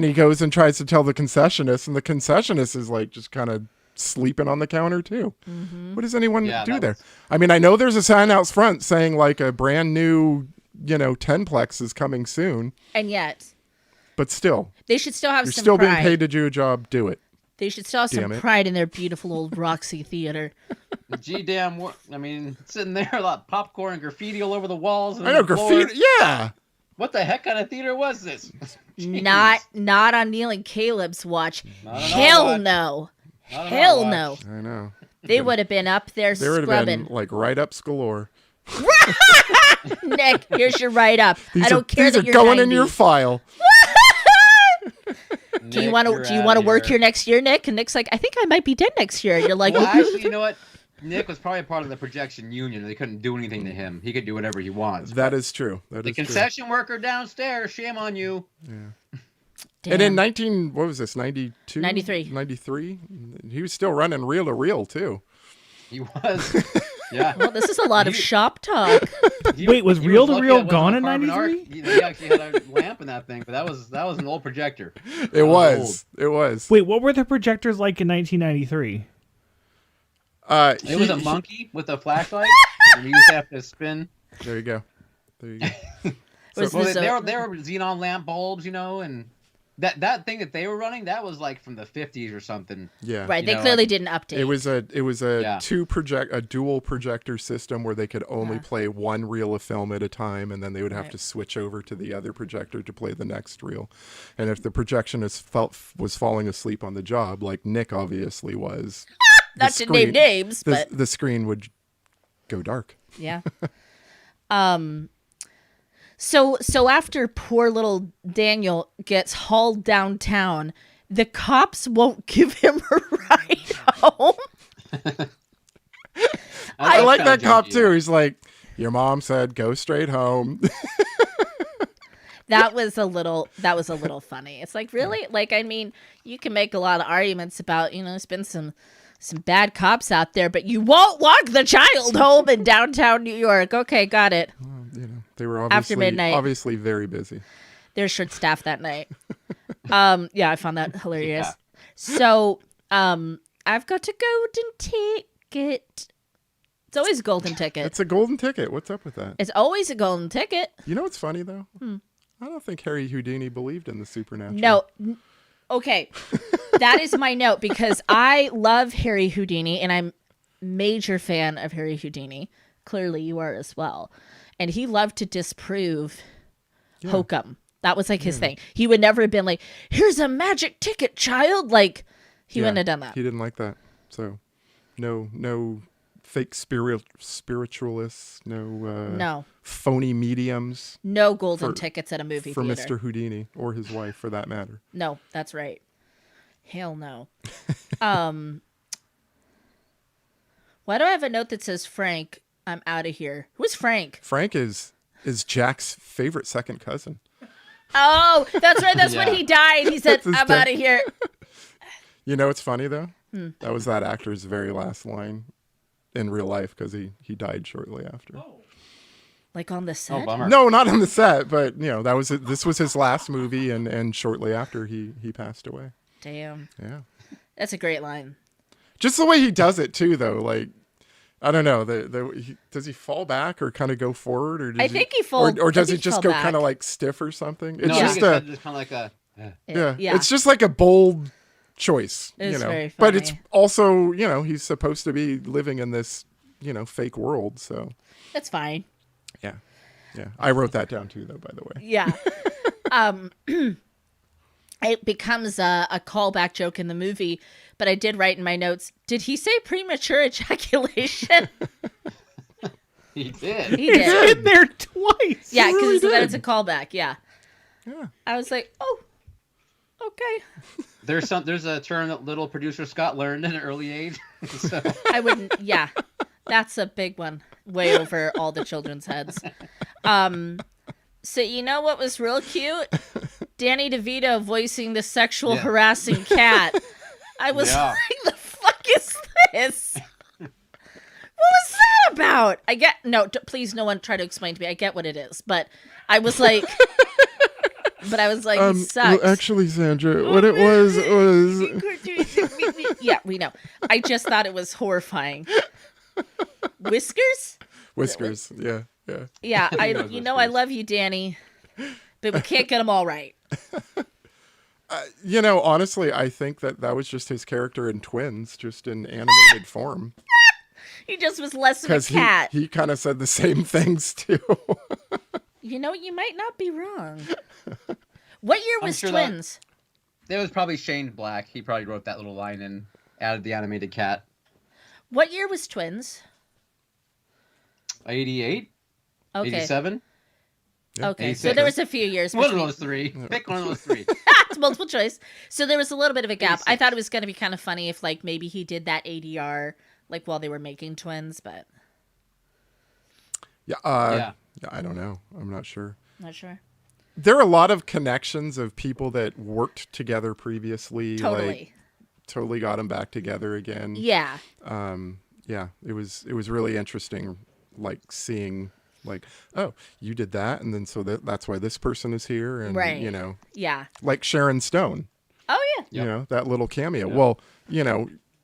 he goes and tries to tell the concessionist, and the concessionist is like just kind of sleeping on the counter too. What does anyone Yeah, do that there? was- I mean, I know there's a sign out front saying like a brand new, you know, 10-plex is coming soon, And yet, but still, they should still have you're some still pride. being paid to do a job. Do it. They should still have Damn some it. pride in their beautiful old Roxy Theater. I mean, sitting there, a lot of popcorn and graffiti all over the walls. And I know the floor. graffiti. Yeah. What the heck kind of theater was this? Jeez. Not on Neil and Caleb's watch. Not on our Hell watch. no. Not on our Hell watch. no. I know. They would have been up there There would have scrubbing. been like write-ups galore. Nick, here's your write up. I don't care these that are you're going 90. in your file. Do you Nick, want to? you're Do you outta want to work here. here next year, Nick? And Nick's like, I think I might be dead next year. And you're like, Well, actually, you know what? Nick was probably part of the projection union. They couldn't do anything to him. He could do whatever he wants. That is true. That The is true. concession worker downstairs, shame on you. And in 92, 93. 93, he was still running reel to reel too. He was. Yeah. well, this is a lot of shop talk. Wait, was he reel to lucky reel it wasn't gone a in carbon arc. 93? He actually had a lamp in that thing, but that was an old projector. It was. It was. Wait, what were the projectors like in 1993? It was a monkey with a flashlight. And he used to have to spin. There you go. There you go. Was Well, this they a- were xenon lamp bulbs, you know, and that thing that they were running, that was like from the 50s or something. Yeah. right? you They know, clearly like- didn't update. It was a Yeah. a dual projector system where they could only play one reel of film at a time, and then they would have Right. to switch over to the other projector to play the next reel. And if the projectionist was falling asleep on the job, like Nick obviously was, Not to name names, but the screen would go dark. yeah. So after poor little Daniel gets hauled downtown, the cops won't give him a ride home. I like kinda that cop junky, too. He's like, "Your mom said go straight home." That was a little funny. It's like, really? Like, I mean, you can make a lot of arguments about, you know, there's been some bad cops out there, but you won't walk the child home in downtown New York. Okay, got it. You know, they were After midnight. obviously very busy. They're short staffed that night. Yeah, I found that hilarious. Yeah. So, I've got a golden ticket. It's always a golden ticket. It's a golden ticket. What's up with that? It's always a golden ticket. You know what's funny though? I don't think Harry Houdini believed in the supernatural. No. Okay. That is my note because I love Harry Houdini and I'm a major fan of Harry Houdini. Clearly you are as well. And he loved to disprove hokum. That was like his thing. He would never have been like, here's a magic ticket, child. Like, he wouldn't have done that. He didn't like that. So, no fake spiritualists, no phony mediums. No golden tickets at a movie for theater. Mr. Houdini or his wife, for that matter. No, that's right. Hell no. Why do I have a note that says Frank? I'm out of here. Who's Frank? Frank is Jack's favorite second cousin. Oh, that's right. That's when he died. He said, his I'm dad. out of here. You know what's funny though? That was that actor's very last line in real life because he died shortly after. Like on the set? Oh, bummer. No, not on the set, but this was his last movie, and shortly after he passed away. Damn. Yeah, That's a great line. just the way he does it too, though. Like, I don't know, does he fall back or kind of go forward, or I think he falls, or does I it think just he go fell kind of back. like stiff or something? It's No, just I think it's kind of like a. yeah, it's just like a bold choice, It's very But it's funny. also, he's supposed to be living in this, fake world, so That's fine. yeah. I wrote that down too, though, by the way. Yeah. It becomes a callback joke in the movie, but I did write in my notes, did he say premature ejaculation? He did. He did. It's in there twice. Yeah, because really so that did. it's a callback. Yeah. Yeah. I was like, oh, okay. There's a term that little producer Scott learned at an early age. So, I wouldn't. Yeah, that's a big one, way over all the children's heads. So you know what was real cute? Danny DeVito voicing the sexual harassing cat. I was like, the fuck is this? What was that about? I get please, no one try to explain to me. I get what it is, but I was like, he sucks. Well, actually, Sandra, what it was Yeah, we know. I just thought it was horrifying. Whiskers? whiskers. Yeah. Yeah, I knows I love you, Danny, but we can't get them all right. Honestly, I think that was just his character in Twins, just in animated form. He just was less of a Because cat. he kind of said the same things too. You might not be wrong. What year was sure Twins? it was probably Shane Black. He probably wrote that little line and added the animated cat. What year was Twins? 88? Okay. 87? Okay, so 86. there was a few years One of between. those three. Pick one of those three. It's multiple choice. So there was a little bit of a gap. I thought it was going to be kind of funny if, like, maybe he did that ADR, like, while they were making Twins, but Yeah. Yeah. Yeah. I don't know. I'm not sure. not sure. There are a lot of connections of people that worked together previously. Totally. Like, totally got them back together again. Yeah. Yeah. It was really interesting, like seeing. Like, oh, you did that, and then so that's why this person is here, and Right. Yeah. like Sharon Stone, Oh, yeah. Yep. that little cameo. Well,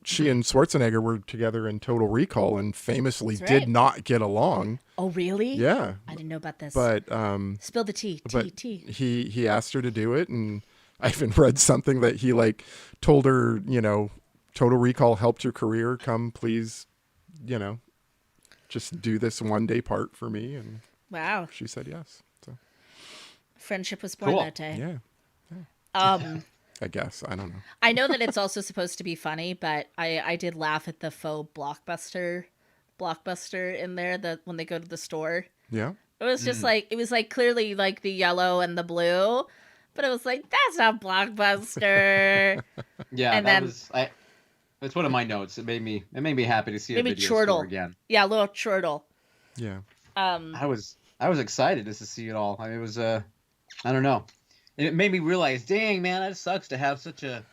she and Schwarzenegger were together in Total Recall, and famously That's right. did not get along. Oh, really? Yeah, I didn't know about this. but Spill the tea. but Tea. he asked her to do it, and I even read something that he like told her, Total Recall helped your career. Come, please, just do this one day part for me, and Wow. she said yes. So Friendship was born Cool. that day. yeah, I guess I don't know. I know that it's also supposed to be funny, but I did laugh at the faux blockbuster in there when they go to the store. Yeah, It was just like, it was like clearly like the yellow and the blue, but it was like, that's not Blockbuster. Yeah, And that then- was. It's one of my notes. It made me happy to see a Maybe video chortle. store again. Yeah, little chortle. yeah. I was excited just to see it all. I mean, it was I don't know. And it made me realize, dang man, that sucks to have such a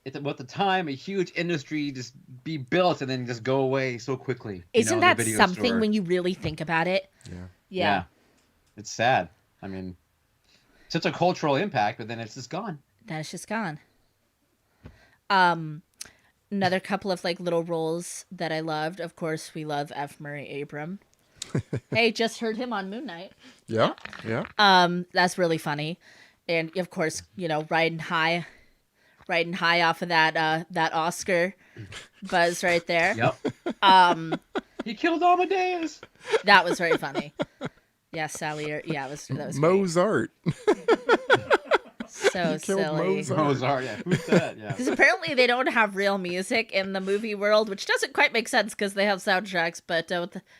at the time a huge industry just be built and then just go away so quickly. Isn't the that video something store. when you really think about it? Yeah. Yeah. It's sad. I mean, such a cultural impact, but then it's just gone. That is just gone. Another couple of like little roles that I loved. Of course, we love F. Murray Abraham. Hey, just heard him on Moon Knight. Yeah, yeah. That's really funny, and of course, riding high off of that Oscar buzz right there. Yep. He killed Amadeus. That was very funny. Yeah, Sally. Yeah, that was Mozart. so killed silly. Mozart. Yeah. Who's that? Yeah. Because apparently they don't have real music in the movie world, which doesn't quite make sense because they have soundtracks. But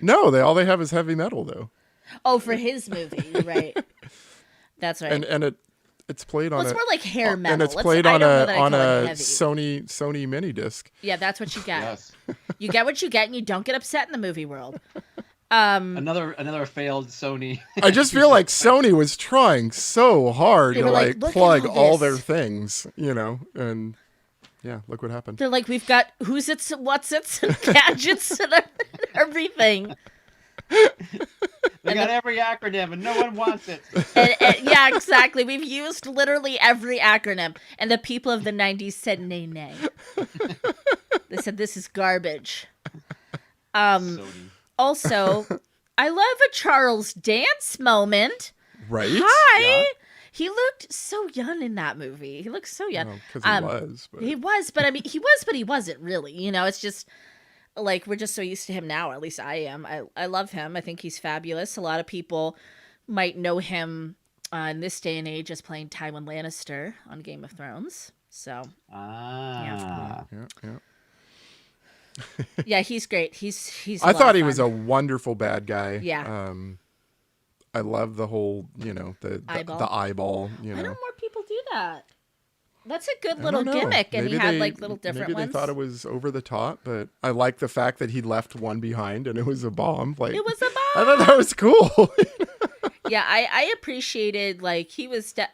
No, all they have is heavy metal though. for his movie, right? That's right. And it's played on it's more like hair metal. and it's played on a heavy. Sony mini disc. Yeah, that's what you get. Yes. You get what you get, and you don't get upset in the movie world. Another failed Sony. I just feel like Sony was trying so hard They to were like, like "Look at plug all their this." things, and yeah, look what happened. They're like, we've got who's it's, what's it's, and gadgets and everything. They got every acronym, and no one wants it. And, yeah, exactly. We've used literally every acronym, and the people of the '90s said nay. They said this is garbage. Sony. Also, I love a Charles dance moment. Right? Hi. Yeah. He looked so young in that movie. He looked so young. Because he was. But... He was, but I mean, but he wasn't really. It's just like we're just so used to him now. At least I am. I love him. I think he's fabulous. A lot of people might know him in this day and age as playing Tywin Lannister on Game of Thrones. So Ah. Yeah. yeah, he's great. He's. I thought he was a wonderful bad guy. Yeah. I love the whole, the Eyeball. the eyeball. Why don't more people do that? That's a good I little don't know. gimmick, and Maybe he had they- like little different maybe ones. they thought it was over the top, but I like the fact that he left one behind and it was a bomb. Like It was a bomb. I thought that was cool. Yeah, I appreciated like he was to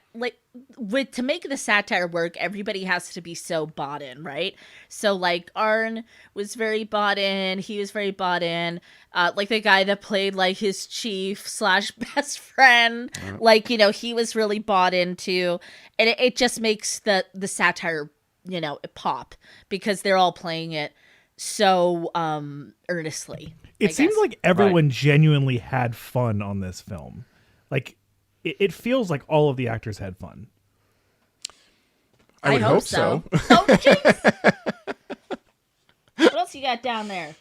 make the satire work. Everybody has to be so bought in, right? So like Arn was very bought in. He was very bought in. Like the guy that played like his chief / best friend, like he was really bought into, and it just makes the satire pop because they're all playing it so earnestly. It seems like everyone genuinely had fun on this film. Like, it feels like all of the actors had fun. I would hope so. Oh, jinx! What else you got down there?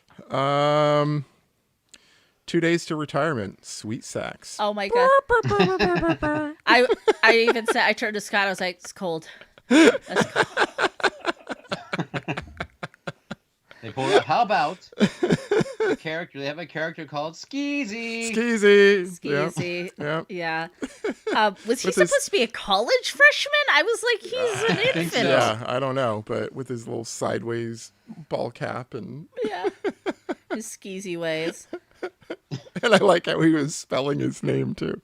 2 days to retirement. Sweet sax. Oh my god! I even said, I turned to Scott. I was like, "It's cold." That's cold. They pulled up. How about the character? They have a character called Skeezy. Skeezy. Skeezy. Yeah. Yeah. Was he With supposed his- to be a college freshman? I was like, he's an think infant. so. Yeah, I don't know, but with his little sideways ball cap and Yeah. His skeezy ways. I like how he was spelling his name too.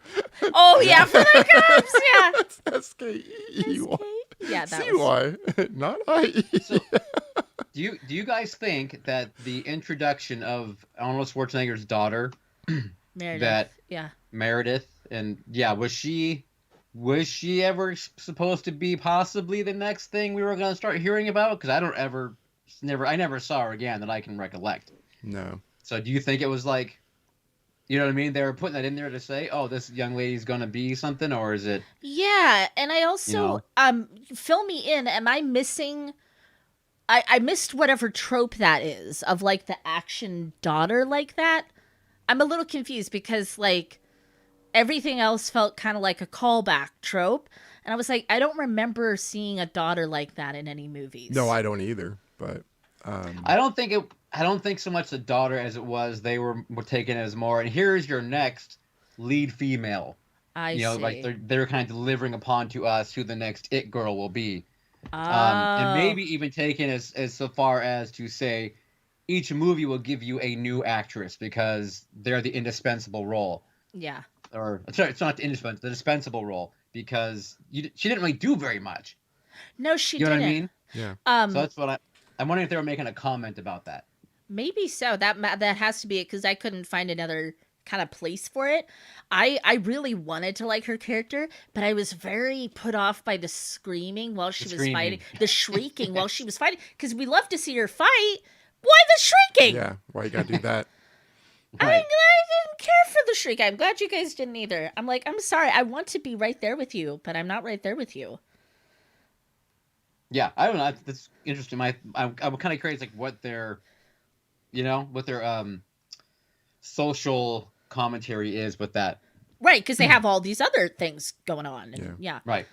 Oh yeah, for the cops. Yeah. It's S-K-E-Y. Yeah, that was. C-Y, not I-E. So, do you guys think that the introduction of Arnold Schwarzenegger's daughter, Meredith. that- Yeah. Meredith, and was she ever supposed to be possibly the next thing we were going to start hearing about? Because I never saw her again that I can recollect. No. So do you think it was like, you know what I mean? They were putting that in there to say, oh, this young lady's going to be something, or is it? Yeah, and I also fill me in. Am I missing? I missed whatever trope that is of like the action daughter like that. I'm a little confused because like everything else felt kind of like a callback trope, and I was like, I don't remember seeing a daughter like that in any movies. No, I don't either. But I don't think so much the daughter as it was they were taken as more. And here's your next lead female. I see. Like they're kind of delivering upon to us who the next it girl will be. Oh. And maybe even taken as so far as to say each movie will give you a new actress because they're the indispensable role. Yeah. Or sorry, it's not the indispensable, the dispensable role because she didn't really do very much. No, she You know didn't. what I mean? yeah. So that's what I'm wondering if they were making a comment about that. Maybe so. That has to be it because I couldn't find another kind of place for it. I really wanted to like her character, but I was very put off by the screaming while she was fighting, the shrieking while she was fighting, because we love to see her fight. Why the shrieking? Yeah, why you gotta do that? I mean, I didn't care for the shriek. I'm glad you guys didn't either. I'm like, I'm sorry. I want to be right there with you, but I'm not right there with you. Yeah, I don't know. That's interesting. I'm kind of curious, like what their, social commentary is with that. Right, because they have all these other things going on. And, yeah. Right.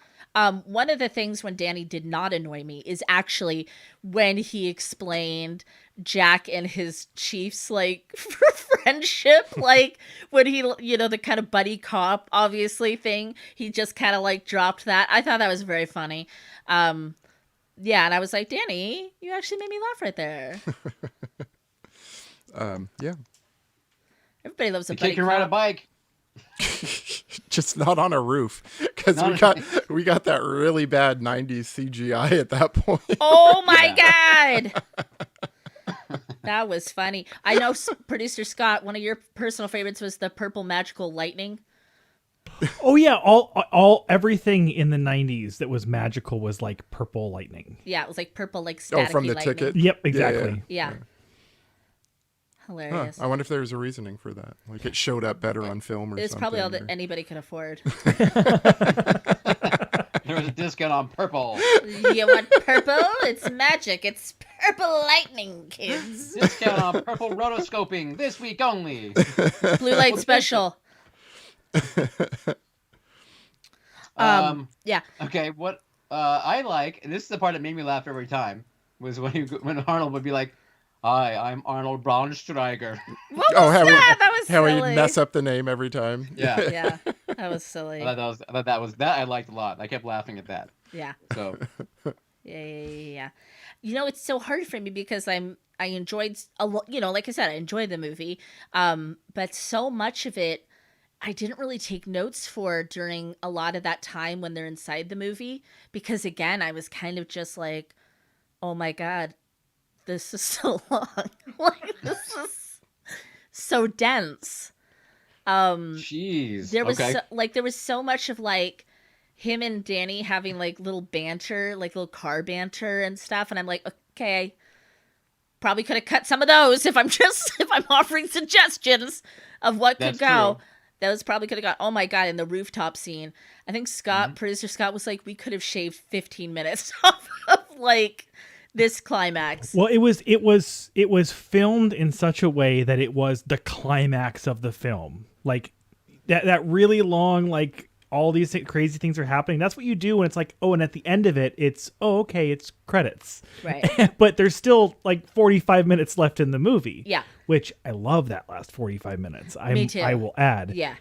One of the things when Danny did not annoy me is actually when he explained Jack and his chief's like friendship, like when he, the kind of buddy cop obviously thing, he just kind of like dropped that. I thought that was very funny. Yeah, and I was like, Danny, you actually made me laugh right there. Yeah. Everybody loves a The buddy kid can cop. ride a bike. Just not on a roof, because we got that really bad 90s CGI at that point. Oh my God. That was funny. I know producer Scott, one of your personal favorites was the purple magical lightning. Oh yeah, all everything in the 90s that was magical was like purple lightning. Yeah, it was like purple, like staticky from the lightning. ticket? Yep, exactly. Yeah. Huh, Hilarious. I wonder if there's a reasoning for that. Like it showed up better on film or It's something. probably all that anybody could afford. There was a discount on purple. You want purple? It's magic. It's purple lightning, kids. Discount on purple rotoscoping this week only. Blue light special. Yeah. Okay, what I like, and this is the part that made me laugh every time, was when Arnold would be like, "Hi, I'm Arnold Braunsteiger." What was that? That was how silly. he mess up the name every time. Yeah, Yeah, that was silly. I thought that was I liked a lot. I kept laughing at that. Yeah. So Yeah. It's so hard for me because I enjoyed a lot. Like I said, I enjoyed the movie. But so much of it, I didn't really take notes for during a lot of that time when they're inside the movie, because again, I was kind of just like, oh my God, this is so long. Like, this is so dense. jeez. There was okay. there was so much of like him and Danny having like little banter, like little car banter and stuff, and I'm like, okay, probably could have cut some of those if I'm offering suggestions of what could That's go. true. Those probably could have got. Oh my God! In the rooftop scene, I think producer Scott was like, we could have shaved 15 minutes off of like this climax. Well, it was filmed in such a way that it was the climax of the film. Like that really long, like all these crazy things are happening. That's what you do when it's like, oh, and at the end of it, it's okay, it's credits. Right. But there's still like 45 minutes left in the movie. Yeah. Which I love that last 45 minutes. Me too. I will add. Yeah.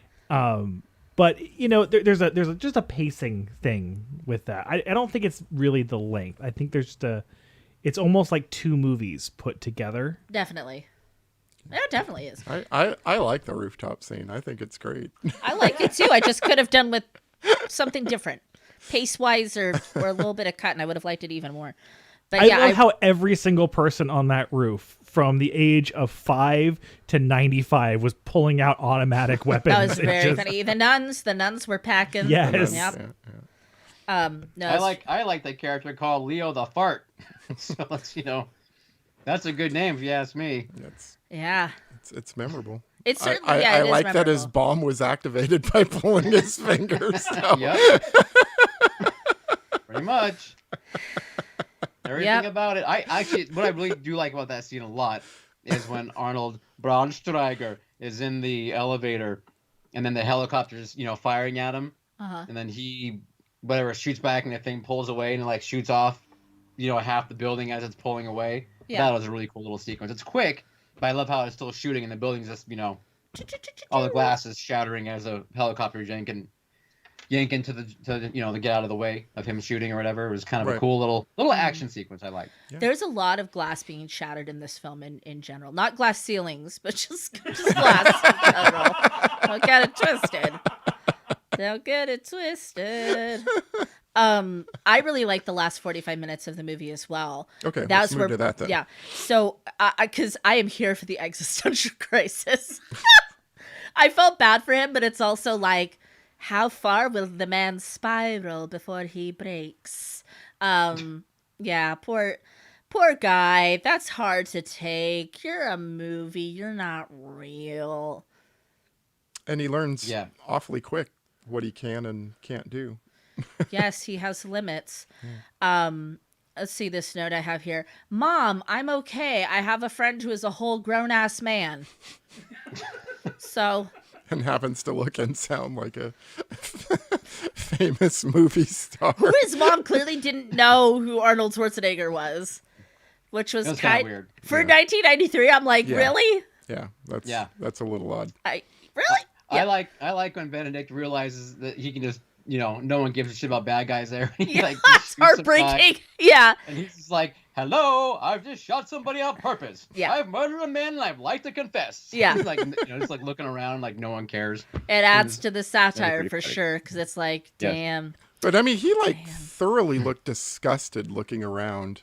But there's just a pacing thing with that. I don't think it's really the length. I think there's just it's almost like two movies put together. Definitely. It definitely is. I like the rooftop scene. I think it's great. I like it too. I just could have done with something different, pace wise, or a little bit of cut, and I would have liked it even more. But I yeah, love how every single person on that roof, from the age of 5 to 95, was pulling out automatic weapons. that was very funny. The nuns were packing. Yes. Yep. Yeah. No, I like the character called Leo the Fart. So it's, that's a good name if you ask me. yeah. It's memorable. It's I certainly it is like that his memorable. bomb was activated by pulling his fingers down. Yep. Pretty much. Everything Yep. about it. What I really do like about that scene a lot is when Arnold Braunsteiger is in the elevator, and then the helicopter's firing at him, Uh-huh. and then he shoots back, and the thing pulls away, and it like shoots off, half the building as it's pulling away. Yeah. That was a really cool little sequence. It's quick, but I love how it's still shooting, and the building's just all the glass is shattering as a helicopter yanking to get out of the way of him shooting or whatever. It was kind of Right. a cool little action sequence I liked. There's a lot of glass being shattered in this film in general. Not glass ceilings, but just glass in general. Don't get it twisted. Don't get it twisted. I really like the last 45 minutes of the movie as well. Okay, That's let's move to that then. Yeah. So, because I am here for the existential crisis. I felt bad for him, but it's also like, how far will the man spiral before he breaks? Yeah, poor guy. That's hard to take. You're a movie. You're not real. And he learns Yeah. awfully quick what he can and can't do. Yes, he has limits. Let's see this note I have here. Mom, I'm okay. I have a friend who is a whole grown-ass man. So... And happens to look and sound like a famous movie star. Who his mom clearly didn't know who Arnold Schwarzenegger was. Which was That's kind kinda weird. For Yeah. 1993, I'm like, Yeah. really? Yeah, that's a little odd. Really? I like when Benedict realizes that he can just, no one gives a shit about bad guys there. He, Yeah, like, it's shoots a guy, heartbreaking. Yeah. and he's just like, "Hello, I've just shot somebody on purpose. Yeah. I've murdered a man, and I'd like to confess." Yeah. He's like, just like looking around, like no one cares. It adds to the satire pretty for funny. sure, because it's like, Yes. damn. But I mean, he thoroughly looked disgusted looking around.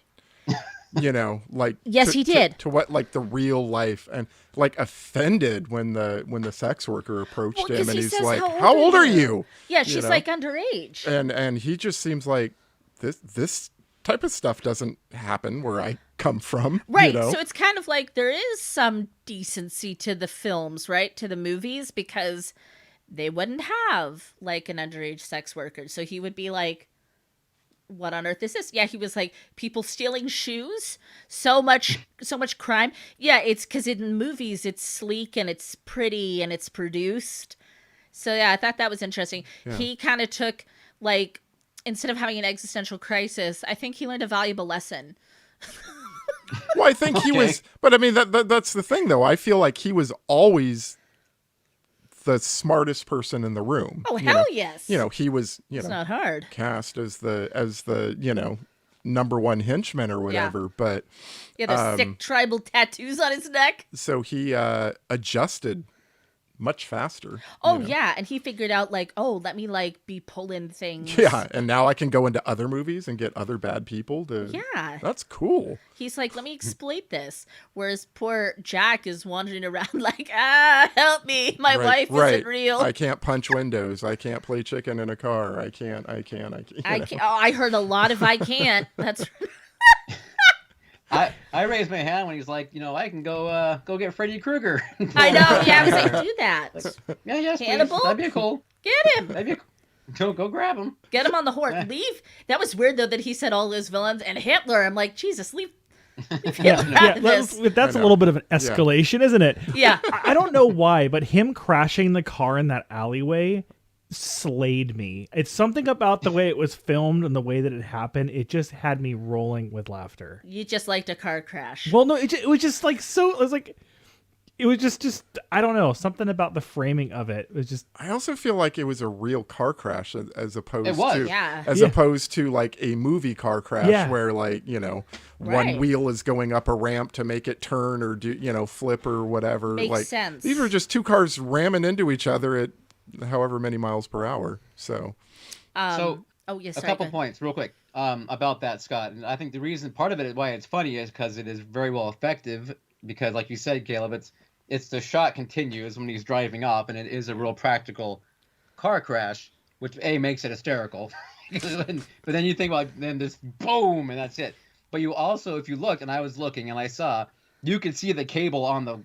Like Yes, he did. to what like the real life, and like offended when the sex worker approached Well, 'cause him, and he he's says, like, "How "How old old are are you?" you?" Yeah, she's know? like underage. And he just seems like this type of stuff doesn't happen where I come from. Right. You know? So it's kind of like there is some decency to the films, right? To the movies, because they wouldn't have like an underage sex worker. So he would be like, what on earth is this? Yeah, he was like, people stealing shoes, so much crime. Yeah, it's because in movies it's sleek and it's pretty and it's produced. So yeah, I thought that was interesting. Yeah. He kind of took like, instead of having an existential crisis, I think he learned a valuable lesson. Well, I think he Okay. was, but I mean that's the thing though. I feel like he was always the smartest person in the room. Oh, you hell know? yes. He was It's not hard. cast as the number one henchman or whatever. But Yeah, the sick tribal tattoos on his neck. so he adjusted much faster. Oh yeah, and he figured out like, oh, let me like be pulling things. Yeah, and now I can go into other movies and get other bad people to. Yeah. That's cool. He's like, let me exploit this. Whereas poor Jack is wandering around like, help me, my wife isn't real. I can't punch windows. I can't play chicken in a car. I can't. I can't. Oh, I heard a lot of I can't. That's I raised my hand when he's like, I can go get Freddy Krueger. I know. Yeah, I was like, do that. Yeah, yes, please. Hannibal? That'd be cool. Get him. That'd be go grab him. Get him on the horse. Leave. That was weird though that he said all his villains and Hitler. I'm like, Jesus, leave Hitler out of this. That's I a know. little bit of an escalation, isn't it? Yeah. I don't know why, but him crashing the car in that alleyway slayed me. It's something about the way it was filmed and the way that it happened. It just had me rolling with laughter. You just liked a car crash. Well, no, it was just like so. It was like, it was just I don't know, something about the framing of it was just. I also feel like it was a real car crash as opposed It was. to Yeah. as Yeah. opposed to like a movie car crash Yeah. where like one Right. wheel is going up a ramp to make it turn or do flip or whatever. Makes like sense. these were just two cars ramming into each other at however many miles per hour. So So, oh yes, a couple points real quick about that, Scott. And I think the reason part of it why it's funny is because it is very well effective because like you said, Caleb, it's the shot continues when he's driving off and it is a real practical car crash, which makes it hysterical. But then you think about then this boom and that's it. But you also, if you look, and I was looking and I saw, you could see the cable on the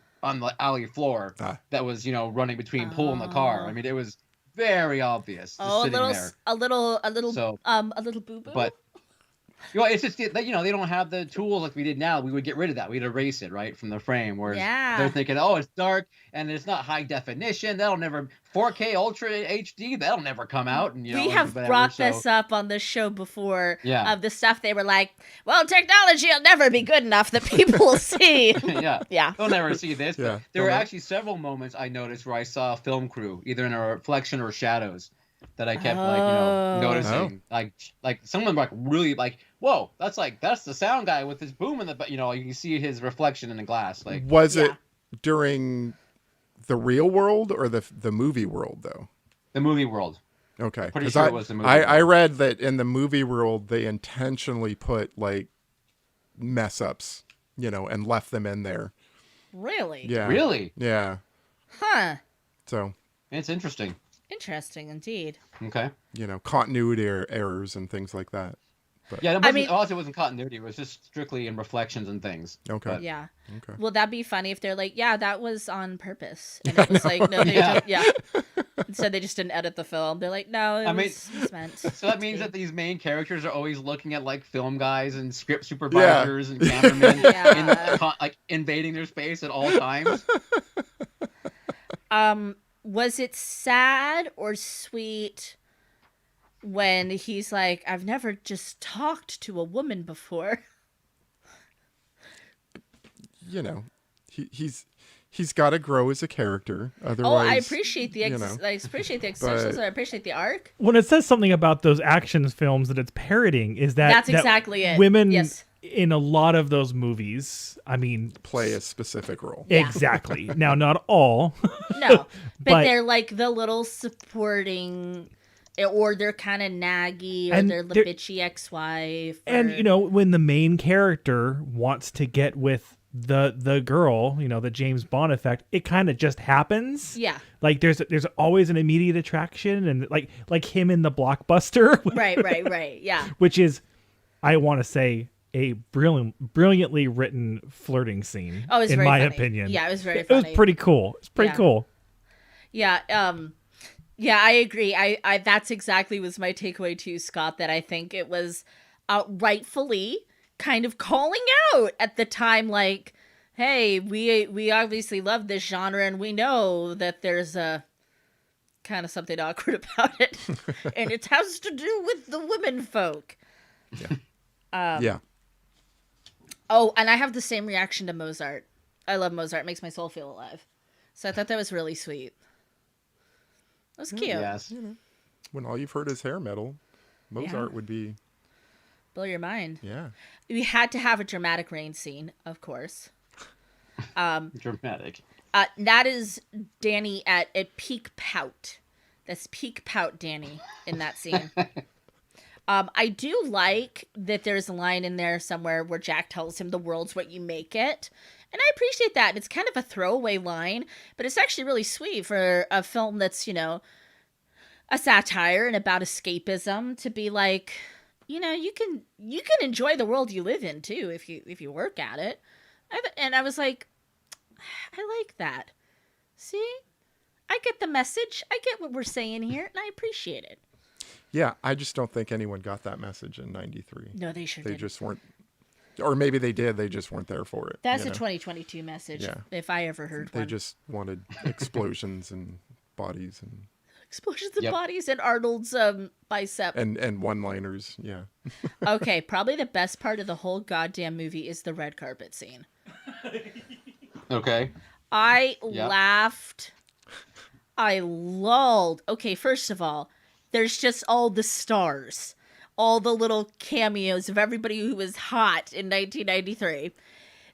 alley floor that was running between pulling the car. I mean, it was very obvious. Just sitting there. a little boo boo. But it's just that they don't have the tools like we did now. We would get rid of that. We'd erase it right from the frame. Whereas they're thinking, oh, it's dark and it's not high definition. That'll never 4K Ultra HD. That'll never come out. And we have brought this up on this show before. Yeah. Of the stuff they were like, well, technology will never be good enough that people will see. Yeah. Yeah. They'll never see this. Yeah. But there were actually several moments I noticed where I saw a film crew, either in a reflection or shadows, that I kept noticing. Like someone like really like, whoa, that's the sound guy with his boom in the you can see his reflection in the glass. Like was it during the real world or the movie world though? the movie world. Okay. Pretty 'Cause sure it was the movie I world. read that in the movie world they intentionally put like mess ups, and left them in there. Really? Yeah. Really? Yeah. Huh. So, It's interesting. Interesting indeed. Okay. continuity errors and things like that. But Yeah, I mean- also it wasn't continuity. It was just strictly in reflections and things. okay. But, Yeah. Okay. Well, that'd be funny if they're like, yeah, that was on purpose. And it was like, no, they Yeah. yeah. So they just didn't edit the film. They're like, no, it was meant. So that means that these main characters are always looking at like film guys and script supervisors and cameramen Yeah. like invading their space at all times. Was it sad or sweet when he's like, I've never just talked to a woman before? He's got to grow as a character. Otherwise, Oh, I appreciate the I appreciate the extensions. I appreciate the arc. When it says something about those action films that it's parodying, is that That's exactly it. Women Yes. in a lot of those movies, I mean, play a specific role. Yeah. exactly. Now, not all. No, but But- they're like the little supporting, or they're kind of naggy, or And they're the they're- bitchy ex-wife. And or- when the main character wants to get with the girl, the James Bond effect, it kind of just happens. Yeah. Like there's always an immediate attraction, and like him in the Blockbuster, Right. Yeah. which is, I want to say, a brilliantly written flirting scene. Oh, it's in very my funny. opinion. Yeah, it was very It funny. was pretty cool. It's pretty Yeah. cool. Yeah. Yeah, I agree. I that's exactly was my takeaway too, Scott. That I think it was rightfully kind of calling out at the time, like, hey, we obviously love this genre, and we know that there's a kind of something awkward about it, and it has to do with the women folk. Yeah. Oh, and I have the same reaction to Mozart. I love Mozart. It makes my soul feel alive. So I thought that was really sweet. That was cute. Yes. When all you've heard is hair metal, Mozart would be. Blow your mind. Yeah. We had to have a dramatic rain scene, of course. Dramatic. That is Danny at peak pout. That's peak pout Danny in that scene. I do like that there's a line in there somewhere where Jack tells him the world's what you make it. And I appreciate that. And it's kind of a throwaway line, but it's actually really sweet for a film that's, a satire and about escapism to be like, you can enjoy the world you live in too if you work at it. And I was like, I like that. See? I get the message. I get what we're saying here, and I appreciate it. Yeah, I just don't think anyone got that message in '93. No, they sure They didn't. just weren't, or maybe they did. They just weren't there for it. That's you a know? 2022 message, Yeah. if I ever heard They one. just wanted explosions and bodies Explosions of Yep. bodies and Arnold's bicep. and one-liners. Yeah. Okay, probably the best part of the whole goddamn movie is the red carpet scene. Okay. I Yeah. laughed. I lulled. Okay, first of all, there's just all the stars, all the little cameos of everybody who was hot in 1993.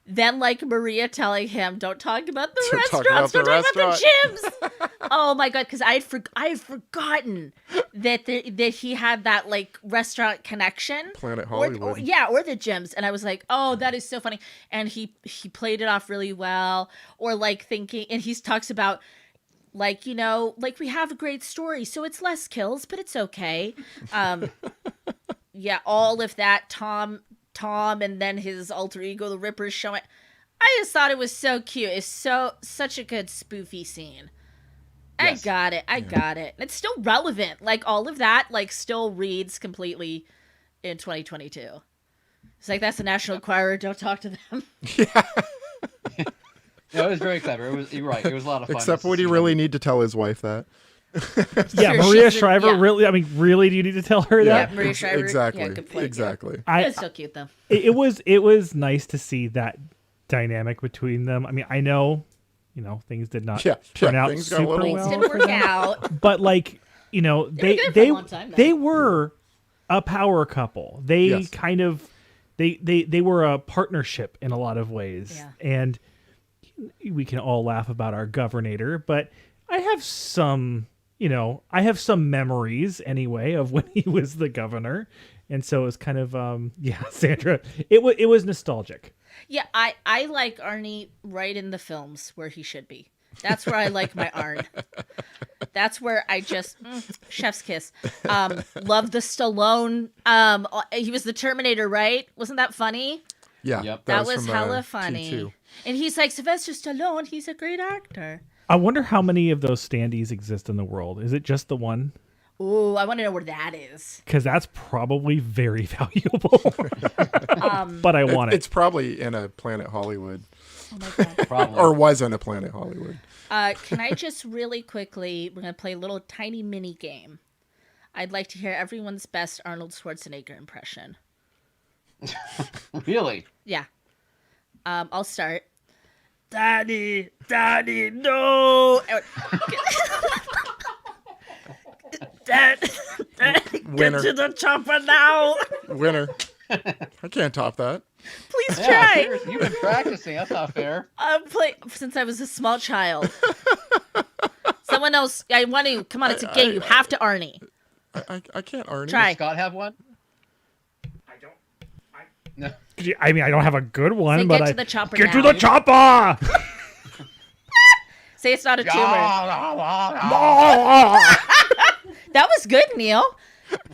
Then, like Maria telling him, "Don't talk about the Don't talk restaurants. about Don't the talk about the gyms." Oh my god! Because I had forgotten that that he had that like restaurant connection. Planet Or Hollywood. or the gyms, and I was like, oh, that is so funny. And he played it off really well. Or like thinking, and he talks about like, like we have a great story, so it's less kills, but it's okay. Yeah, all of that Tom and then his alter ego the Ripper showing. I just thought it was so cute. It's such a good spoofy scene. Yes. I got it. It's still relevant. Like all of that like still reads completely in 2022. It's like that's the National Enquirer, don't talk to them. No, it was very clever. You're right. It was a lot of fun. Except just to would he see really them. need to tell his wife that? Yeah, Sure, Maria she's Shriver, yeah. really? I mean, really, do you need to tell her Yeah, that? Maria Shriver. Exactly. Yeah, good point, yeah. Exactly. It I, was so cute though. it was nice to see that dynamic between them. I mean, I know, things did not Yeah, turn out things got a super little- well. Didn't for work them. out. But like, They were they together for a long time, though. they were a power couple. They Yes. kind of they were a partnership in a lot of ways. Yeah. And we can all laugh about our governor, but I have some memories anyway of when he was the governor. And so it was kind of Sandra, it was nostalgic. Yeah, I like Arnie right in the films where he should be. That's where I like my Arn. That's where I just chef's kiss. Love the Stallone. He was the Terminator, right? Wasn't that funny? Yeah, Yep. That was from, hella T2. funny. And he's like, Sylvester Stallone, he's a great actor. I wonder how many of those standees exist in the world. Is it just the one? Ooh, I want to know where that is. Because that's probably very valuable. But I want it. It's probably in a Planet Hollywood. Oh my God. Probably. Or was in a Planet Hollywood. Can I just really quickly, we're going to play a little tiny mini game. I'd like to hear everyone's best Arnold Schwarzenegger impression. Really? Yeah. I'll start. Daddy, no. Dad, Winner. get to the chopper now. Winner. I can't top that. Please Yeah, try. seriously, you've been practicing. That's not fair. I've played since I was a small child. Someone else, I want to, come on, it's a game. You have to Arnie. I can't, Arnie. Try. Does Scott have one? I don't. No. I mean, I don't have a good one, Say, but get to the chopper get now. to the chopper. Say it's not a tumor. That That was good, Neil.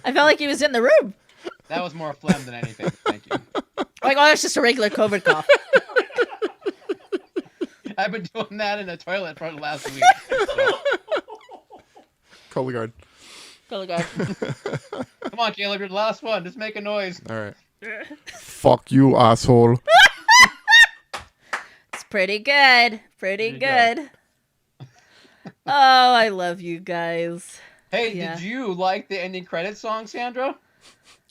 I felt like he was in the room. was more phlegm than anything. Thank you. Like, oh, that's just a regular COVID cough. I've been doing that in the toilet for the last week. So. Cologuard. Go, go. Come on, Caleb, you're the last one. Just make a noise. All right. Fuck you, asshole. It's pretty good. Pretty There you good. Oh, I love you guys. Hey, Yeah. did you like the ending credits song, Sandra?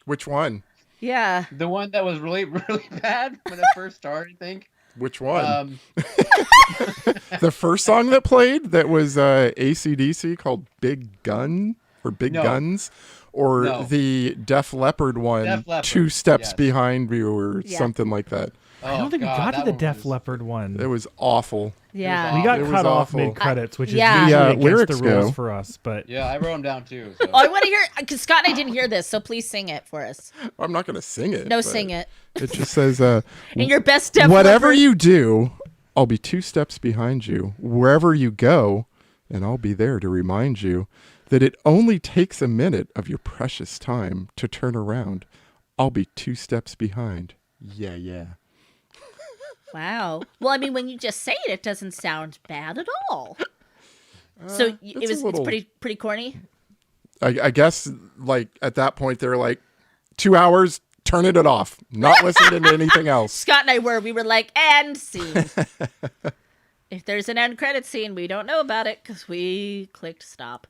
Which one? Yeah. The one that was really, really bad when it first started, I think. Which one? Um, The first song that played that was AC/DC called Big Gun or Big No. Guns, or No. the Def Leppard one, Def Leppard, Two Steps yes. Behind You or Yeah. something like that. I don't think we got to the Def Leppard one. It was awful. Yeah. We got It was cut off awful. mid credits, which is Yeah. usually Yeah, against lyrics the rules go. for us. But Yeah, I wrote them down too. So. Oh, I want to hear, because Scott and I didn't hear this, so please sing it for us. I'm not going to sing it. No, but sing it. It just says, In your best Def whatever Leppard- you do, I'll be 2 steps behind you. Wherever you go, and I'll be there to remind you that it only takes a minute of your precious time to turn around. I'll be 2 steps behind. Yeah, yeah. Wow. Well, I mean, when you just say it, it doesn't sound bad at all. So it's a it's pretty corny. I guess, like, at that point, they're like, 2 hours, turning it off. Not listening to anything else. Scott and I we were like, end scene. If there's an end credit scene, we don't know about it because we clicked stop.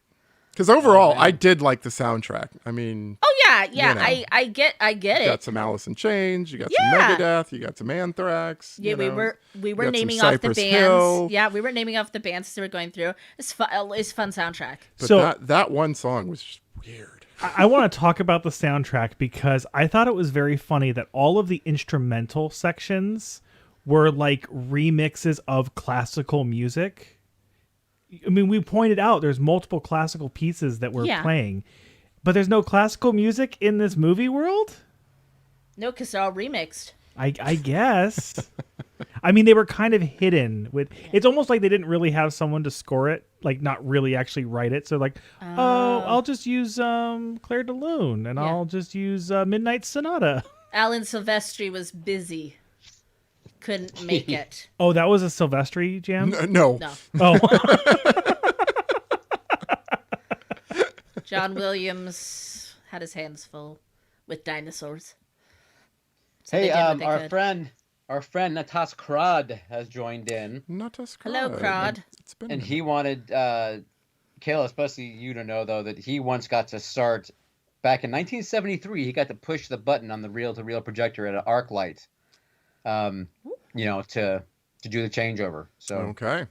Because overall, man. I did like the soundtrack. I mean, Oh yeah, yeah. You know. I get you it. got some Alice in Chains, you got Yeah. some Megadeth, you got some Anthrax. Yeah, you we know. were you got some naming off the Cypress bands. Hill. Yeah, we were naming off the bands as we were going through. It's fun. It's a fun soundtrack. But So- that one song was just weird. I want to talk about the soundtrack because I thought it was very funny that all of the instrumental sections were like remixes of classical music. I mean, we pointed out there's multiple classical pieces that we're Yeah. playing, but there's no classical music in this movie world? No, because they're all remixed. I guess. I mean, they were kind of hidden with. It's almost like they didn't really have someone to score it, like not really actually write it. So like, oh, I'll just use Claire de Lune, and Yeah. I'll just use Midnight Sonata. Alan Silvestri was busy. Couldn't make it. Oh, that was a Silvestri jam. No. No. Oh, John Williams had his hands full with dinosaurs. So Hey, they did what they our could. friend Natas Krad has joined in, Not us. Hello, Crod. It's been and he wanted Kayla, especially you, to know though that he once got to start back in 1973. He got to push the button on the reel-to-reel projector at an arc light, you know, to do the changeover. So okay.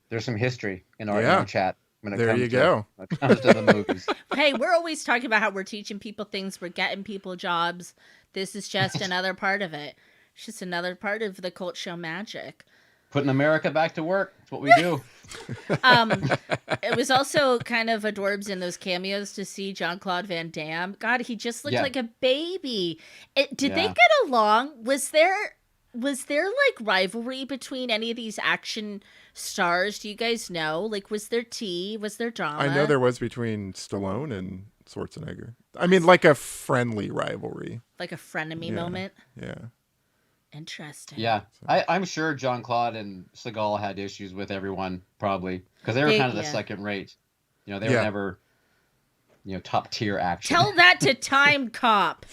there's some history in our, Yeah. in our chat when it There comes you to, go. when it comes to the movies. Hey, we're always talking about how we're teaching people things, we're getting people jobs. This is just another part of it. It's just another part of the cult show magic. Putting America back to work. That's what we do. It was also kind of adorbs in those cameos to see Jean-Claude Van Damme. God, he just looked Yeah. like a baby. Did they Yeah. get along? Was there Was there like rivalry between any of these action stars? Do you guys know? Like, was there tea? Was there drama? I know there was between Stallone and Schwarzenegger. I mean, like a friendly rivalry. like a frenemy Yeah. moment. Yeah. Interesting. Yeah, I'm sure John Claude and Seagal had issues with everyone, probably, because they were kind of the Yeah. second rate. You know, they were Yeah. never, top tier action. Tell that to Time Cop.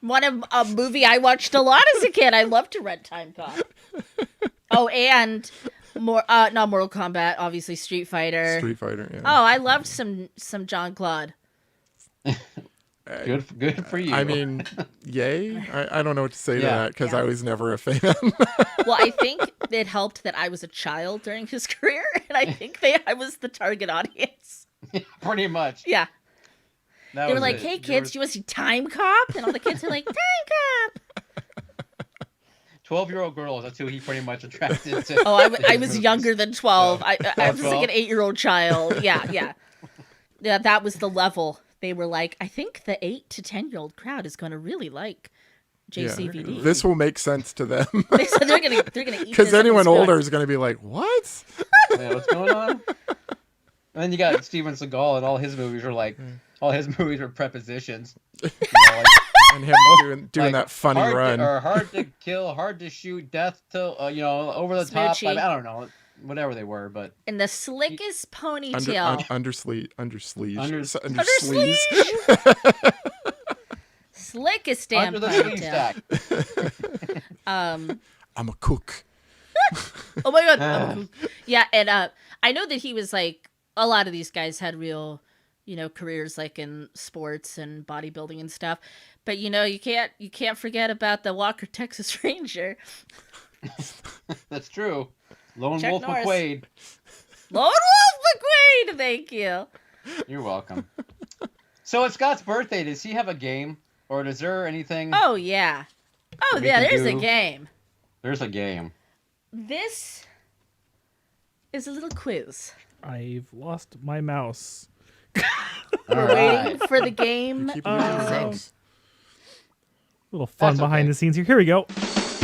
One of a movie I watched a lot as a kid. I loved to rent Time Cop. Oh, and not Mortal Kombat, obviously Street Fighter. Street Fighter. Yeah. Oh, I loved some John Claude. Good for you. I mean, yay. I don't know what to say to Yeah. that because Yeah. I was never a fan. Well, I think it helped that I was a child during his career, and I think I was the target audience. Pretty much. Yeah. That They were was like, it. hey, You kids, do you want to see Time Cop? And all the kids were like, Time Cop. 12-year-old girls. That's who he pretty much attracted to. Oh, I was younger than 12. I was like 12? an 8-year-old child. Yeah. Yeah, that was the level. They were like, I think the 8 to 10-year-old crowd is going to really like JCVD. This will make sense to them They said they're gonna eat because this and anyone it's good. older is going to be like, "What?" Yeah, what's going on? And then you got Steven Seagal, and all his movies were prepositions. Like, And him doing like, that funny hard run. hard to kill, hard to shoot, death to over the top. Smoochy. I don't know, whatever they were, but And the slickest ponytail. Undersleeves. Undersleeve. Slickest damn under the sleeve ponytail. stack. I'm a cook. Oh my god. Yeah, and I know that he was like a lot of these guys had real, careers like in sports and bodybuilding and stuff. But you can't forget about the Walker Texas Ranger. That's true. Lone Chuck Wolf Norris. McQuaid. Lone Wolf McQuaid, thank you. You're welcome. So it's Scott's birthday. Does he have a game, or is there anything? Oh yeah. Oh We yeah, can there's a do- game. There's a game. This is a little quiz. I've lost my mouse. All We're right. waiting for the game. Keep losing your mouse. A little fun That's behind okay. the scenes here. Here we go. It's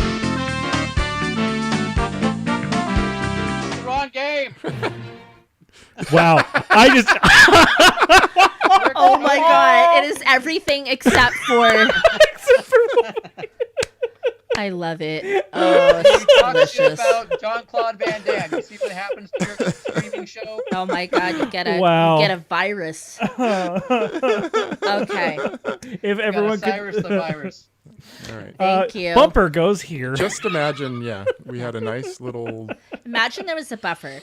the wrong game. Wow. I just Oh my god, it is everything except for. I love it. Oh, You it's talk shit delicious. about John Claude Van Damme. You see what happens to your streaming show? Oh my god, you get a virus. Okay, if Got everyone a Cyrus the could virus. All right. thank you. bumper goes here. Just imagine, we had a nice little. Imagine there was a buffer,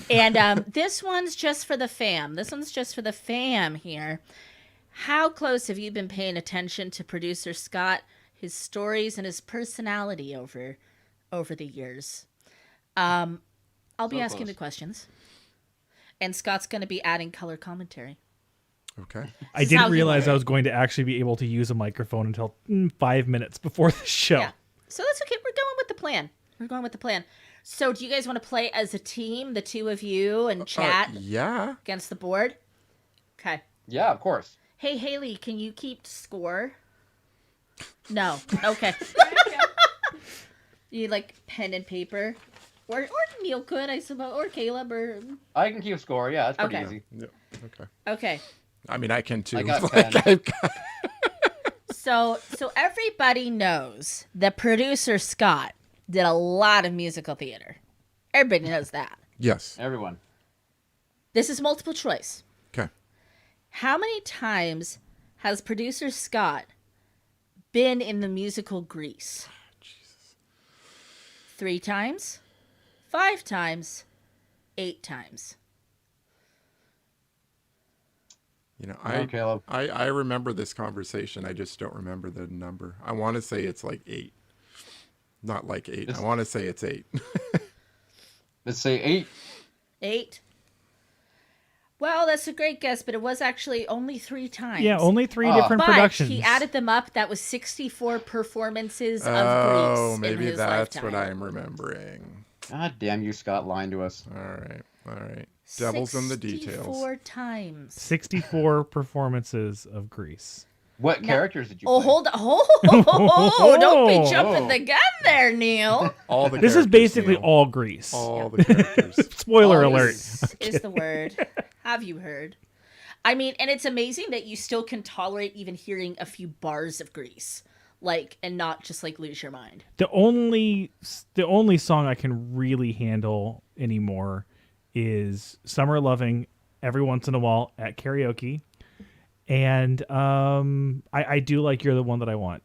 and this one's just for the fam. This one's just for the fam here. How close have you been paying attention to producer Scott, his stories, and his personality over the years? I'll be So asking close. the questions, and Scott's going to be adding color commentary. Okay. This I is didn't how he realize I learned. was going to actually be able to use a microphone until 5 minutes before the show. Yeah. So that's okay. We're going with the plan. So do you guys want to play as a team, the two of you, and chat Yeah. against the board? Okay. Yeah, of course. Hey, Haley, can you keep score? No. Okay. You like pen and paper? Or Neil could, I suppose, or Caleb, or... I can keep score. Yeah, it's pretty Okay. easy. Yeah. Okay. Okay. I mean, I can too. I got Like, 10. I've got- So everybody knows that producer Scott did a lot of musical theater. Everybody knows that. Yes. Everyone. This is multiple choice. Okay. How many times has producer Scott been in the musical Grease? 3 times? 5 times? 8 times? I Caleb. I remember this conversation. I just don't remember the number. I want to say it's like 8. Not like 8. I want to say it's 8. Let's say 8. 8? Well, that's a great guess, but it was actually only 3 times. Yeah, only 3 different But productions. he added them up. That was 64 performances of Oh, Grease in maybe his that's lifetime. what I'm remembering. God damn you, Scott, lying to us. All right. All right. Devil's in the details. 64 times. 64 performances of Grease. What characters did you Oh, play? hold on. Oh, don't be jumping the gun there, Neil. All the This is characters, basically Neil. all Grease. all the characters. Spoiler All alert. Is the word. Have you heard? I mean, and it's amazing that you still can tolerate even hearing a few bars of Grease, like, and not just like lose your mind. The only song I can really handle anymore is Summer Loving every once in a while at karaoke. And I do like You're the One That I Want.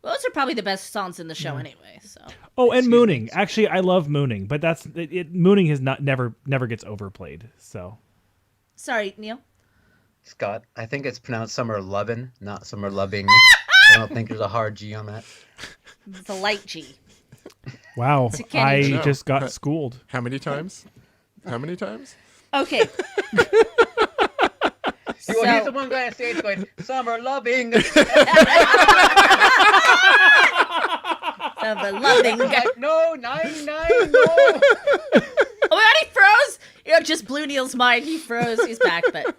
Those are probably the best songs in the show anyway. So. Oh, and Excuse Mooning. me. Actually, I love Mooning, but that's Mooning has never gets overplayed. So Sorry, Neil. Scott, I think it's pronounced Summer Lovin', not Summer Loving. I don't think there's a hard G on that. It's a light G. wow, It's a Kenny I G. just got schooled. How many times? How many times? Okay. Well, he's the one guy on stage going, Summer Loving. Of a loving guy. Like, no, 99, no. Oh my god, he froze! Just blew Neil's mind. He froze. He's back, but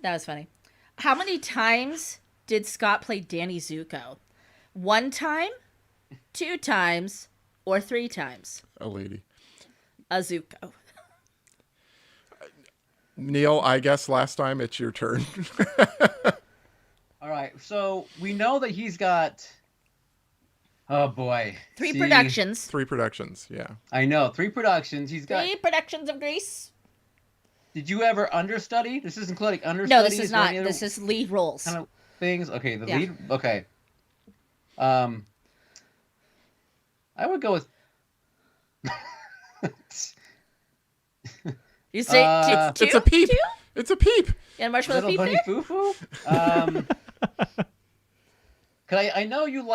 that was funny. How many times did Scott play Danny Zuko? 1 time, 2 times, or 3 times? A lady. A Zuko. Neil, I guess last time it's your turn. All right, so we know that he's got. Oh boy. 3 See, productions. 3 productions, yeah. I know, 3 productions. He's got. 3 productions of Grease. Did you ever understudy? This isn't including understudy. No, this is not. This is lead roles. kind of things. Okay, the Yeah. lead. Okay. I would go with. You say it's 2? It's a peep. 2? It's a peep. Yeah, Marshmallow Little Peep Bunny there? Foo Foo. Cause I know you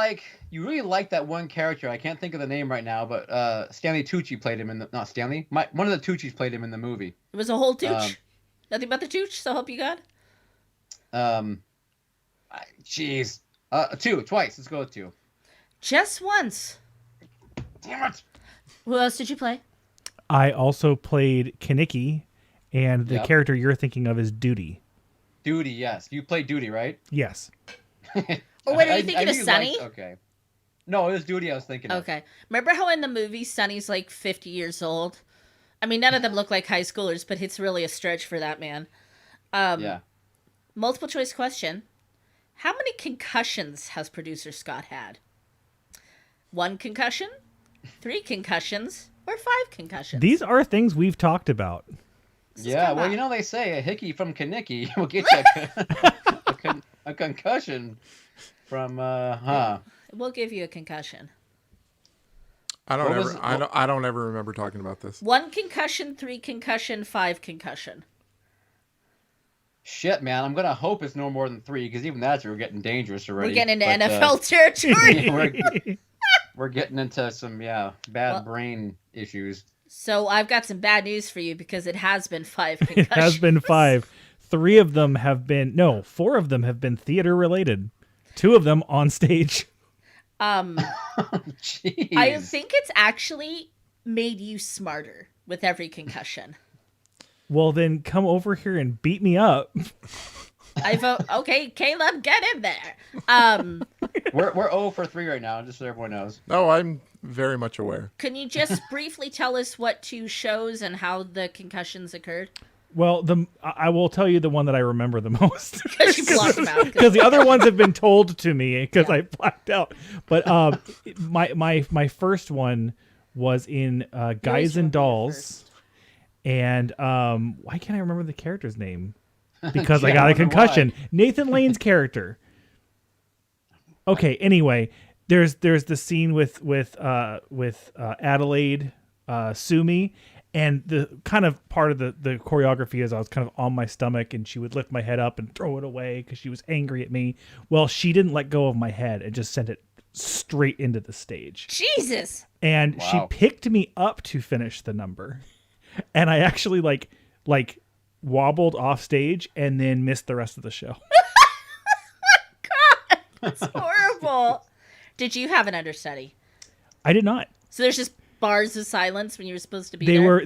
really like that one character. I can't think of the name right now, but Stanley Tucci played him in the not Stanley. One of the Tucci's played him in the movie. It was a whole tooch. Nothing but the tooch, so help you God. Jeez. 2 twice. Let's go with 2. Just once. Damn it. Who else did you play? I also played Kaneki, and the Yep. character you're thinking of is Duty. Duty. Yes, you played Duty, right? Yes. Oh, wait, are you thinking of knew Sunny? Okay. No, it was Duty I was thinking of. Okay. Remember how in the movie Sunny's like 50 years old? I mean, none of them look like high schoolers, but it's really a stretch for that man. Yeah. Multiple choice question. How many concussions has producer Scott had? 1 concussion, 3 concussions, or 5 concussions? These are things we've talked about. Yeah, come well, on. you know they say a hickey from Kaneki will get you a concussion from We'll give you a concussion. I don't What ever was- I don't ever remember talking about this. 1 concussion, 3 concussion, 5 concussion. Shit, man. I'm gonna hope it's no more than 3 because even that's we're getting dangerous already. We're getting into But, NFL territory. we're getting into some bad brain issues. So I've got some bad news for you because it has been 5 concussions. It has been 5. 3 of them have been 4 of them have been theater related. 2 of them on stage. Jeez. I think it's actually made you smarter with every concussion. Well, then come over here and beat me up. I vote. Okay, Caleb, get in there. We're 0 for 3 right now, just so everyone knows. No, I'm very much aware. Can you just briefly tell us what 2 shows and how the concussions occurred? Well, I will tell you the one that I remember the most. Because you blocked them out. Because the other ones have been told to me because I blacked out. But my first one was in Guys and Dolls, and why can't I remember the character's name? Because I Yeah, got I a wonder concussion. why. Nathan Lane's character. Okay. Anyway, there's the scene with Adelaide sue me. And the kind of part of the choreography is I was kind of on my stomach and she would lift my head up and throw it away because she was angry at me. Well, she didn't let go of my head and just sent it straight into the stage. Jesus. And she Wow. picked me up to finish the number. And I actually like wobbled off stage and then missed the rest of the show. That's horrible. Did you have an understudy? I did not. So there's just bars of silence when you were supposed to be there?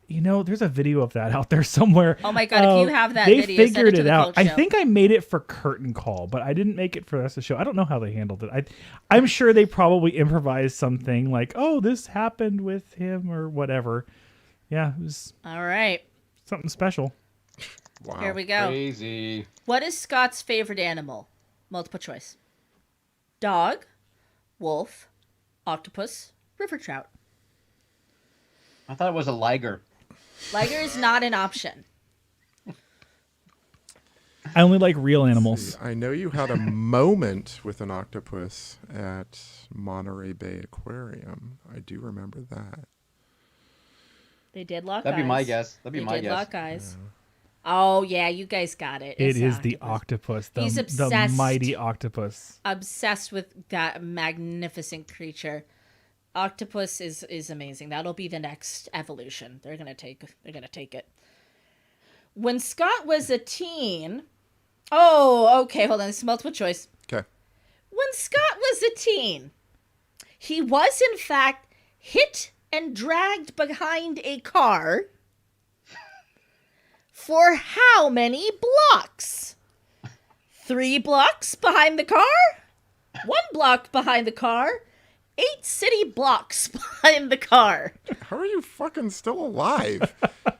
There's a video of that out there somewhere. Oh my God, if you have that they video, send figured it to it the out. Cult I Show. think I made it for Curtain Call, but I didn't make it for the rest of the show. I don't know how they handled it. I'm sure they probably improvised something like, "Oh, this happened with him" or whatever. Yeah, it was All right, something special. Wow. here we go. Crazy. What is Scott's favorite animal? Multiple choice. Dog, wolf, octopus, river trout. I thought it was a liger. Liger is not an option. I only like real animals. I know you had a moment with an octopus at Monterey Bay Aquarium. I do remember that. They did lock eyes. That'd be my guess. That'd be They my did guess. lock eyes. Oh, yeah, you guys got it. It It's is the octopus, He's the obsessed. mighty octopus. Obsessed with that magnificent creature. Octopus is amazing. That'll be the next evolution. They're gonna take it. When Scott was a teen. Oh, okay, hold on. This is multiple choice. Okay. When Scott was a teen, he was in fact hit and dragged behind a car for how many blocks? 3 blocks behind the car? 1 block behind the car? 8 city blocks behind the car. How are you fucking still alive?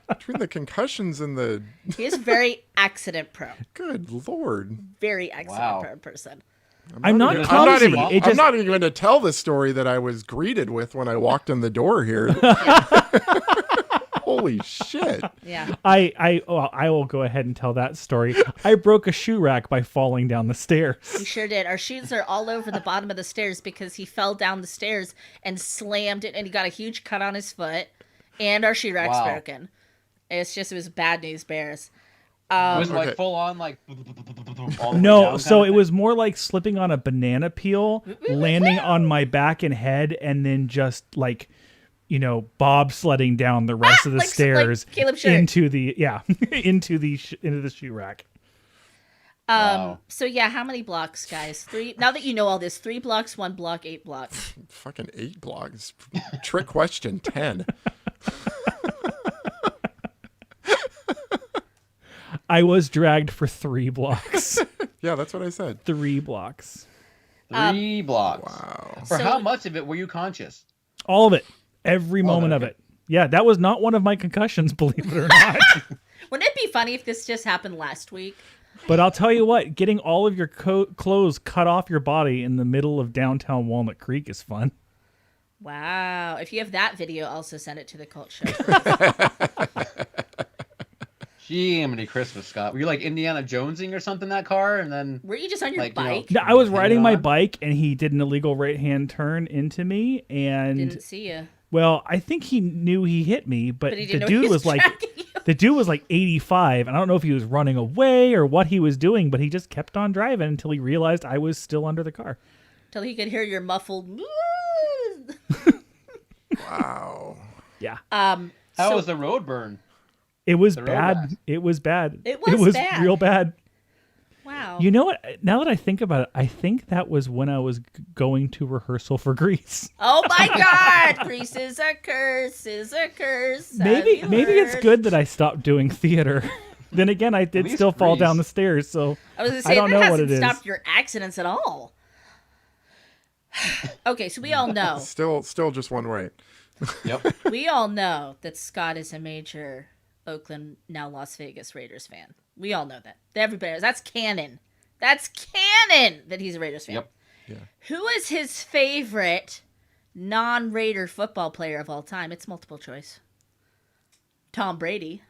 Between the concussions and the... He is very accident prone. Good Lord. Very accident prone person. I'm not even- clumsy. even- It I'm just, not even going to tell the story that I was greeted with when I walked in the door here. Holy shit. Yeah. I will go ahead and tell that story. I broke a shoe rack by falling down the stairs. We sure did. Our shoes are all over the bottom of the stairs because he fell down the stairs and slammed it, and he got a huge cut on his foot, and our shoe rack's Wow. broken. It was bad news bears. was it Okay. like full on like all the way No, down so kind it of was more like slipping on a banana peel, landing on my back and head, and then just like, bobsledding down the rest of the like stairs Caleb Short. into the into the shoe rack. Wow. So yeah, how many blocks, guys? 3. Now that you know all this, 3 blocks, 1 block, 8 blocks. Fucking 8 blocks. Trick question 10. I was dragged for 3 blocks. Yeah, that's what I said. 3 blocks. 3 blocks. Wow. For So- how much of it were you conscious? All of it. Every moment of okay. it. Yeah, that was not one of my concussions, believe it or not. Wouldn't it be funny if this just happened last week? But I'll tell you what, getting all of your clothes cut off your body in the middle of downtown Walnut Creek is fun. Wow. If you have that video, also send it to the Cult Show. Jiminy Christmas, Scott. Were you like Indiana Jonesing or something in that car? And then Were you just on your Like, you know, bike? No, I was Hang riding my on. bike and he did an illegal right-hand turn into me, and Didn't see you. well, I think he knew he hit me, but But he the didn't know dude he was like tracking you. the dude was like 85, and I don't know if he was running away or what he was doing, but he just kept on driving until he realized I was still under the car. Till he could hear your muffled. Wow. Yeah. how So- was the road burn? It was The road bad. rash. It was bad. It was bad. real bad. Wow. You know what? Now that I think about it, I think that was when I was going to rehearsal for Grease. Oh my God! Grease is a curse. Is a curse. Maybe Have you it's heard? good that I stopped doing theater. Then again, I did least still fall down Grease. the stairs, so I was gonna I say don't that know what hasn't it is. stopped your accidents at all. Okay, so we all know. Still just one right. Yep. We all know that Scott is a major Oakland, now Las Vegas Raiders fan. We all know that. Everybody knows. That's canon. That's canon that he's a Raiders fan. Yep. Yeah. Who is his favorite non-Raider football player of all time? It's multiple choice. Tom Brady.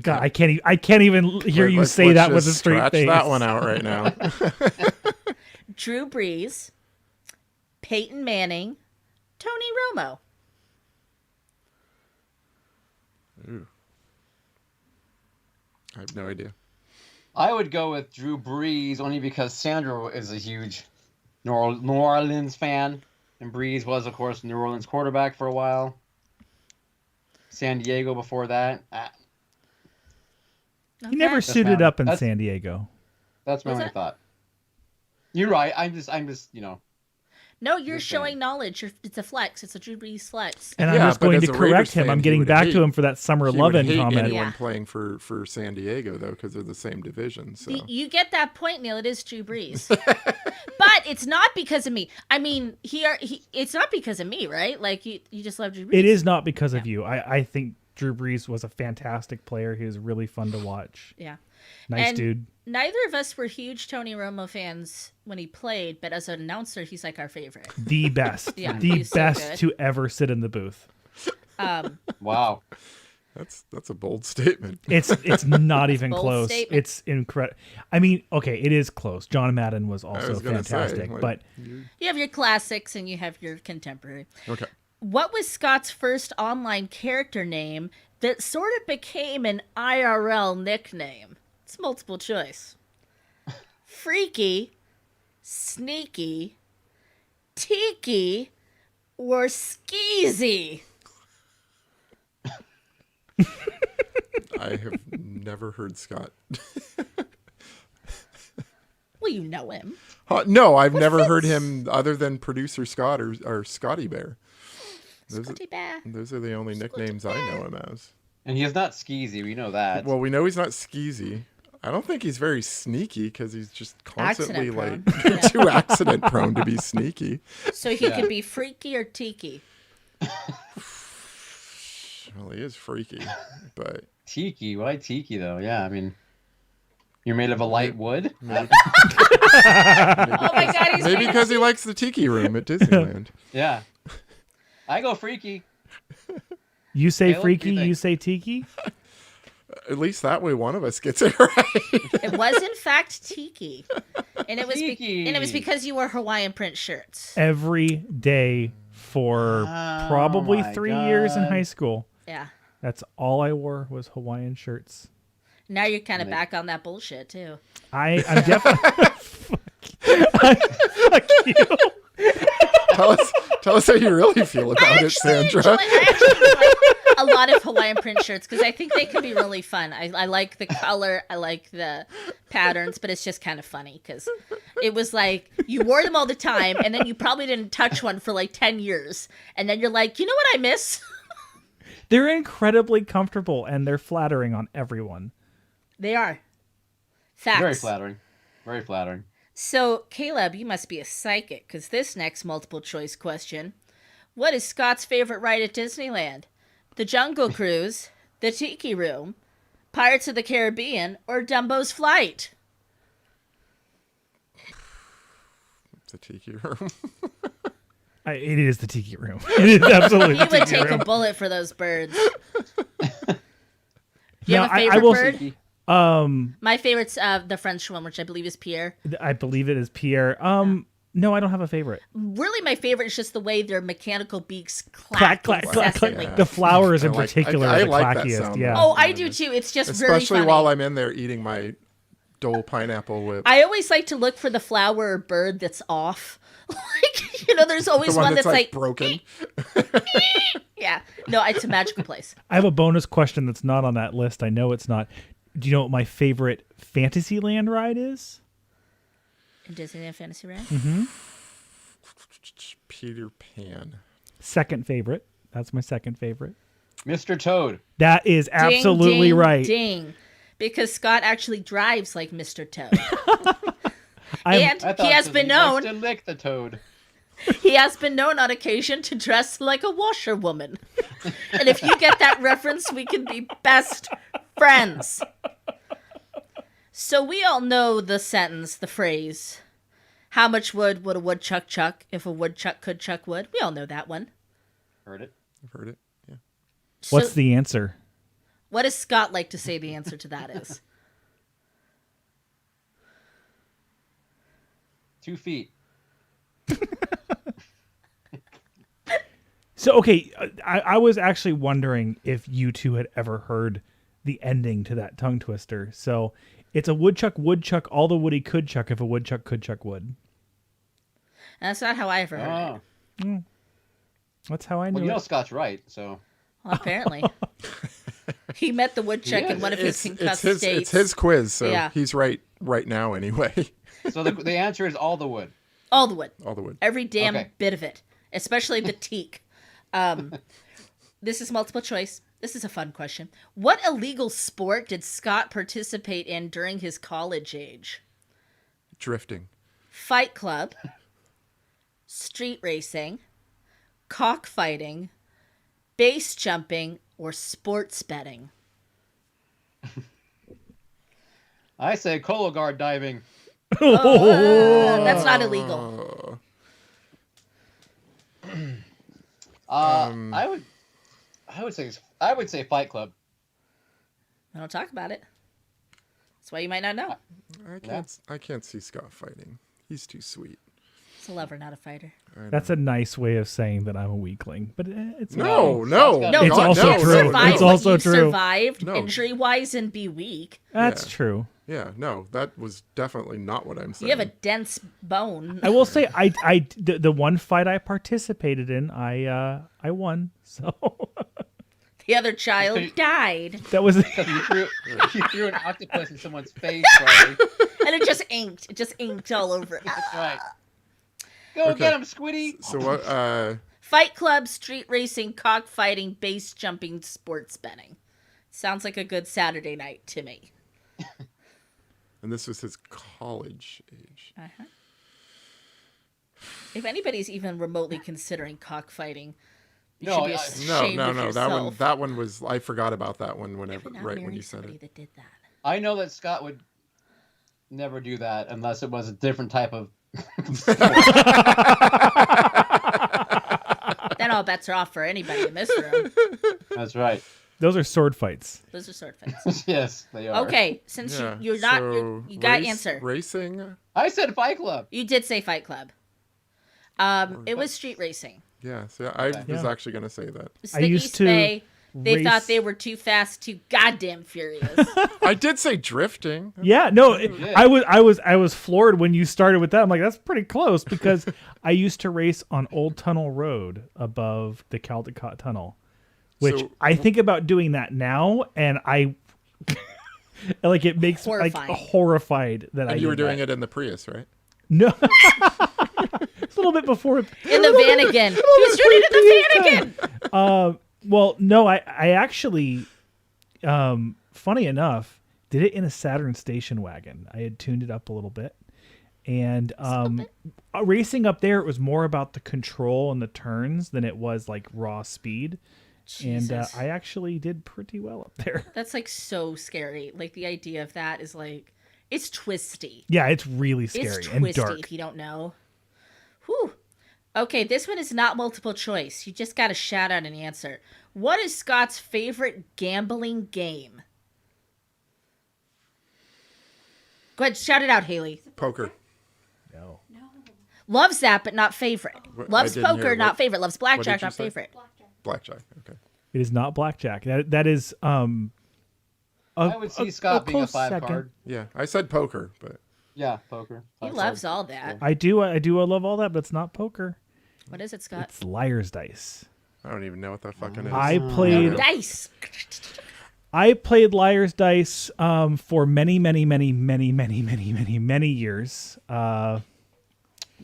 God, I can't even hear you Let's- say let's that with a just straight scratch face. that one out right now. Drew Brees. Peyton Manning. Tony Romo. Ooh. I have no idea. I would go with Drew Brees only because Sandro is a huge New Orleans fan, and Brees was, of course, New Orleans quarterback for a while. San Diego before that. He never Okay. suited fine. up in That's- San Diego. That's my Was only it? thought. You're right. I'm just, you know. No, you're Just showing saying. knowledge. It's a flex. It's a Drew Brees flex. And I'm Yeah, just but going as to a correct Raiders him. fan, I'm he getting would back hate- to him for that Summer He would Lovin' hate comment. anyone Yeah. playing for San Diego though, because they're the same division. So You get that point, Neil. It is Drew Brees, but it's not because of me. I mean, it's not because of me, right? Like you just love Drew Brees. It is not because of you. I think Drew Brees was a fantastic player. He was really fun to watch. Yeah. Nice And dude. Neither of us were huge Tony Romo fans when he played, but as an announcer, he's like our favorite. The best. Yeah, the he's so best good. to ever sit in the booth. Wow. that's a bold statement. It's not even bold close. statement. It's incredible. I mean, okay, it is close. John Madden was I also was gonna fantastic, say, like, but You have your classics and you have your contemporary. Okay. What was Scott's first online character name that sort of became an IRL nickname? It's multiple choice. Freaky, Sneaky, Tiki, or Skeezy? I have never heard Scott. Well, you know him. No, I've never heard him other than producer Scott or Scotty Bear. Scotty Bear. Those are the only nicknames I know him as. And he's not skeezy. We know that. Well, we know he's not skeezy. I don't think he's very sneaky because he's just constantly Accident like prone. too accident prone to be sneaky. So he could be freaky or tiki. Well, he is freaky, but Tiki. Why tiki though? Yeah, I mean, you're made of a light wood. Oh my god, he's maybe made because he likes the tiki room at Disneyland. Yeah. I go freaky. you say Caleb, what do freaky, you think? you say tiki? At least that way one of us gets it right. It was in fact tiki, and it was Tiki. and it was because you wore Hawaiian print shirts. Every day for Oh probably my 3 years in God. high school. Yeah. That's all I wore was Hawaiian shirts. Now you're kind of back on that bullshit too. I'm definitely fuck you. Tell us how you really feel about it, Sandra. I actually like a lot of Hawaiian print shirts because I think they can be really fun. I like the color, I like the patterns, but it's just kind of funny because it was like you wore them all the time and then you probably didn't touch one for like 10 years. And then you're like, you know what I miss? They're incredibly comfortable and they're flattering on everyone. They are. Facts. Very flattering. Very flattering. So, Caleb, you must be a psychic because this next multiple choice question: what is Scott's favorite ride at Disneyland? The Jungle Cruise, the Tiki Room, Pirates of the Caribbean, or Dumbo's Flight? It's a tiki room. It is the tiki room. It is absolutely He the would tiki take room. a bullet for those birds. Do you Now, have a I favorite will bird? say- My favorite's the French one, which I believe is Pierre. I believe it is Pierre. No, I don't have a favorite. Really, my favorite is just the way their mechanical beaks Clack, clack, clack, clack, clack. incessantly. Yeah. The flowers in I like- particular I are the like that clackiest. sound. Yeah. Oh, I do too. It's just very Especially funny. while I'm in there eating my Dole pineapple whip. I always like to look for the flower or bird that's off. Like, there's The always one one that's like like broken. yeah. No, it's a magical place. I have a bonus question that's not on that list. I know it's not. Do you know what my favorite Fantasyland ride is? In Disneyland Fantasyland. Peter Pan. Second favorite. That's my second favorite. Mr. Toad. That is absolutely Ding, ding, right. Ding. Because Scott actually drives like Mr. Toad. I'm- And I he thought has that been he likes known to lick the toad. he has been known on occasion to dress like a washerwoman. And if you get that reference, we can be best friends. So we all know the sentence, the phrase, how much wood would a woodchuck chuck if a woodchuck could chuck wood? We all know that one. Heard it. I've heard it. Yeah. What's So the answer? what does Scott like to say the answer to that is? 2 feet. So, okay, I was actually wondering if you two had ever heard the ending to that tongue twister. So, it's a woodchuck would chuck all the wood he could chuck if a woodchuck could chuck wood. That's not how I ever heard it. Oh. That's how I knew Well, you know it. Scott's right, so. Well, apparently. He met the woodchuck Yeah, in one of his concussed states. It's his quiz, so Yeah. he's right now anyway. So the answer is all the wood. All the wood. All the wood. Every damn Okay. bit of it, especially the teak. This is multiple choice. This is a fun question. What illegal sport did Scott participate in during his college age? Drifting. Fight club, street racing, cockfighting, base jumping, or sports betting? I say Cologuard diving. That's not illegal. I would say Fight Club. I don't talk about it. That's why you might not know. I can't see Scott fighting. He's too sweet. He's a lover, not a fighter. That's a nice way of saying that I'm a weakling, but it's No. No, It's you also can't true. survive It's what also you've true. survived No. injury-wise and be weak. That's Yeah. true. Yeah, no, that was definitely not what I'm saying. You have a dense bone. I will say, the one fight I participated in, I won. So The other child died, that was You threw an octopus in someone's face, Charlie. and it just inked. It just inked all over. That's right. Go get him, Squiddy. So what? Fight club, street racing, cockfighting, base jumping, sports betting. Sounds like a good Saturday night to me. And this was his college age. If anybody's even remotely considering cockfighting, you No, should be I- ashamed No. of That yourself. one was. I forgot about that one whenever, Not right when marrying you said somebody it. that did that. I know that Scott would never do that unless it was a different type of. Then all bets are off for anybody in this room. That's right. those are sword fights. Those are sword fights. Yes, they are. Okay, since Yeah. you're not, So you got answer. Racing. I said Fight Club. You did say Fight Club. It was street racing. Yeah. So I was Yeah. actually gonna say that. It's I the used East to Bay. They race- thought they were too fast, too goddamn furious. I did say drifting. Yeah, no, Yeah. I was floored when you started with that. I'm like, that's pretty close because I used to race on Old Tunnel Road above the Caldecott Tunnel, which So- I think about doing that now, and I like it makes me like Horrifying. horrified that I And you were did doing that. it in the Prius, right? No, it's a little bit before. In the Vanagon. He was doing it in the Vanagon. Well, no, I actually, funny enough, did it in a Saturn station wagon. I had tuned it up a little bit. And racing up there, it was more about the control and the turns than it was like raw speed. And Jesus. I actually did pretty well up there. That's like so scary. Like the idea of that is like, it's twisty. Yeah, it's really scary It's and twisty dark. if you don't know. Whew. Okay, this one is not multiple choice. You just got to shout out an answer. What is Scott's favorite gambling game? Go ahead, shout it out, Haley. Poker. No. Loves that, but not favorite. What- Loves I didn't poker, hear. not What- favorite. Loves blackjack, did you not say? favorite. Blackjack. Okay. It is not blackjack. That is I would see Scott being a close 5 second. card. Yeah, I said poker, but Yeah, poker. He 5 loves card. all that. I love all that, but it's not poker. What is it, Scott? It's liar's dice. I don't even know what that fucking is. I played Dice. Liar's Dice for many years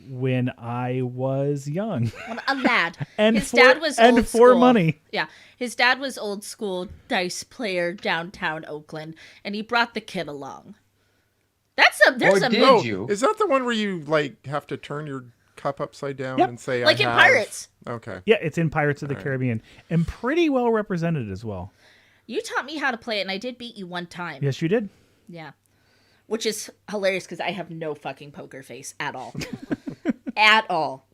when I was young. A lad. And his for- dad was and old for school. money. Yeah, his dad was old school dice player downtown Oakland, and he brought the kid along. There's Or a did Oh, you? is that the one where you like have to turn your cup upside down Yep. and say like I in have... Pirates. Okay. Yeah, it's in Pirates of the Caribbean and pretty well represented as well. You taught me how to play it, and I did beat you one time. Yes, you did. Yeah, which is hilarious because I have no fucking poker face at all, at all.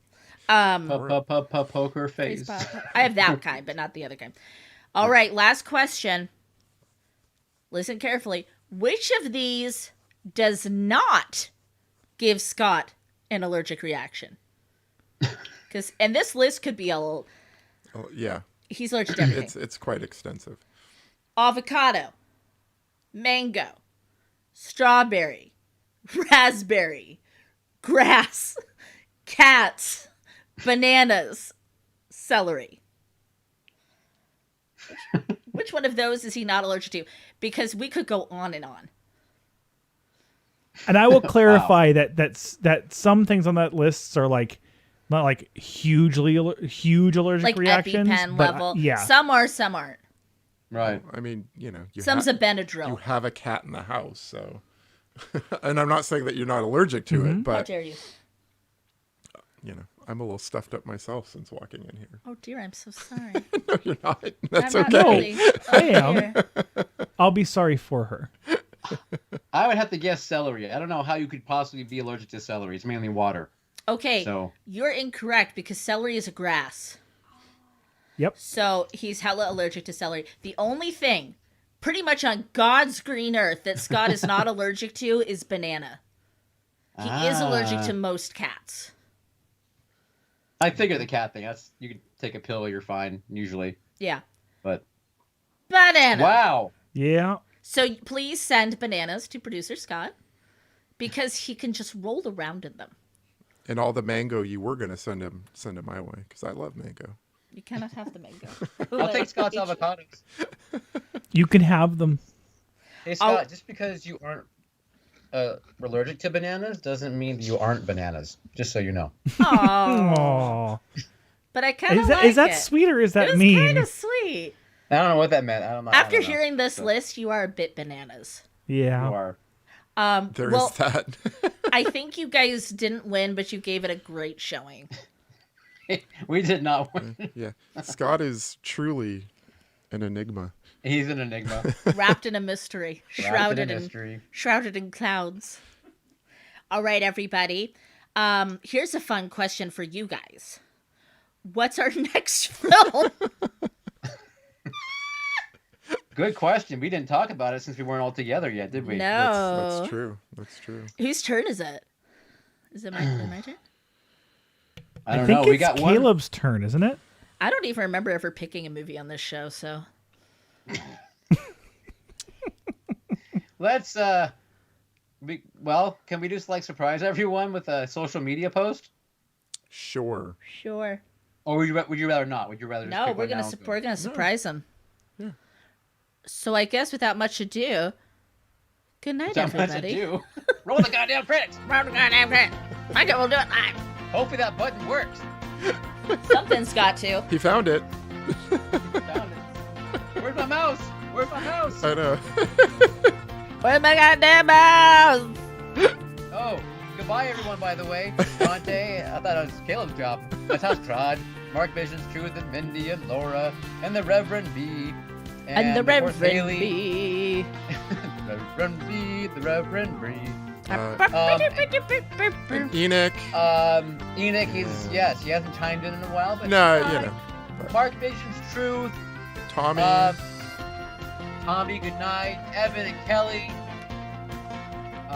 Poker face. I have that kind, but not the other kind. All right, last question. Listen carefully. Which of these does not give Scott an allergic reaction? And this list could be Oh, yeah. he's allergic to everything. It's quite extensive. Avocado, mango, strawberry, raspberry, grass, cats, bananas, celery. Which one of those is he not allergic to? Because we could go on and on. And I will clarify that some things on that list are like not like huge allergic Like reactions, EpiPen but level. yeah. Some are, some aren't. Right. I mean, Some's a you Benadryl. have a cat in the house, so. And I'm not saying that you're not allergic to it, How but dare you? I'm a little stuffed up myself since walking in here. Oh dear, I'm so sorry. No, you're not. That's I'm okay. not really. I am. Here. I'll be sorry for her. I would have to guess celery. I don't know how you could possibly be allergic to celery. It's mainly water. Okay, So you're incorrect because celery is a grass. Yep. So he's hella allergic to celery. The only thing, pretty much on God's green earth, that Scott is not allergic to is banana. He is allergic to most cats. I figure the cat thing. You can take a pill, you're fine usually. Yeah. But Banana. wow. Yeah. So please send bananas to producer Scott because he can just roll around in them. And all the mango you were gonna send him my way because I love mango. You cannot have the mango. I'll take Scott's avocados. You can have them. Hey Scott, just because you aren't allergic to bananas doesn't mean that you aren't bananas. Just so you know. Aww. Aw. But I kind of Is like that it. sweet or is that It was mean? kind of sweet. I don't know what that meant. I don't know. After hearing this list, you are a bit bananas. Yeah. you are. There is Well, that. I think you guys didn't win, but you gave it a great showing. We did not win. Yeah. Scott is truly an enigma. He's an enigma. Wrapped in a mystery, shrouded in mystery. shrouded in clouds. All right, everybody. Here's a fun question for you guys. What's our next film? Good question. We didn't talk about it since we weren't all together yet, did we? No. That's true. That's true. Whose turn is it? Is it my turn? I I don't think know. We it's got Caleb's turn, isn't it? I don't even remember ever picking a movie on this show, so. Let's can we just like surprise everyone with a social media post? Sure. Sure. Or would you rather not? Would you rather just No, pick we're one gonna now? we're gonna surprise them. Yeah. So I guess without much ado, good night, Not much to everybody. do. Roll the goddamn credits. Round the goddamn credit. Okay, we'll do it live. Hopefully that button works. Something's got to. He found it. Found it. Where's my mouse? Where's my mouse? I know. Where's my goddamn mouse? Oh, goodbye everyone, by the way. Dante, I thought it was Caleb's job. That's how Trod, Mark Visions, Truth, and Mindy, and Laura, and the Reverend B. And the of course, Reverend Haley. B. The Reverend B, the Reverend B. Enoch. Enoch is, yes, he hasn't chimed in a while, but No, he's you fine. know. Mark Visions, Truth, Tommy. Tommy, good night. Evan and Kelly.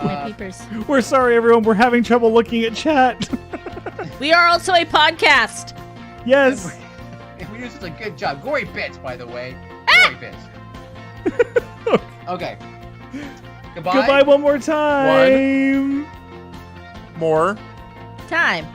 My peepers. We're sorry, everyone. We're having trouble looking at chat. We are also a podcast. Yes. We do such a good job. Gory bits, by the way. Gory bits. Okay. Goodbye. Goodbye one more time. More. Time.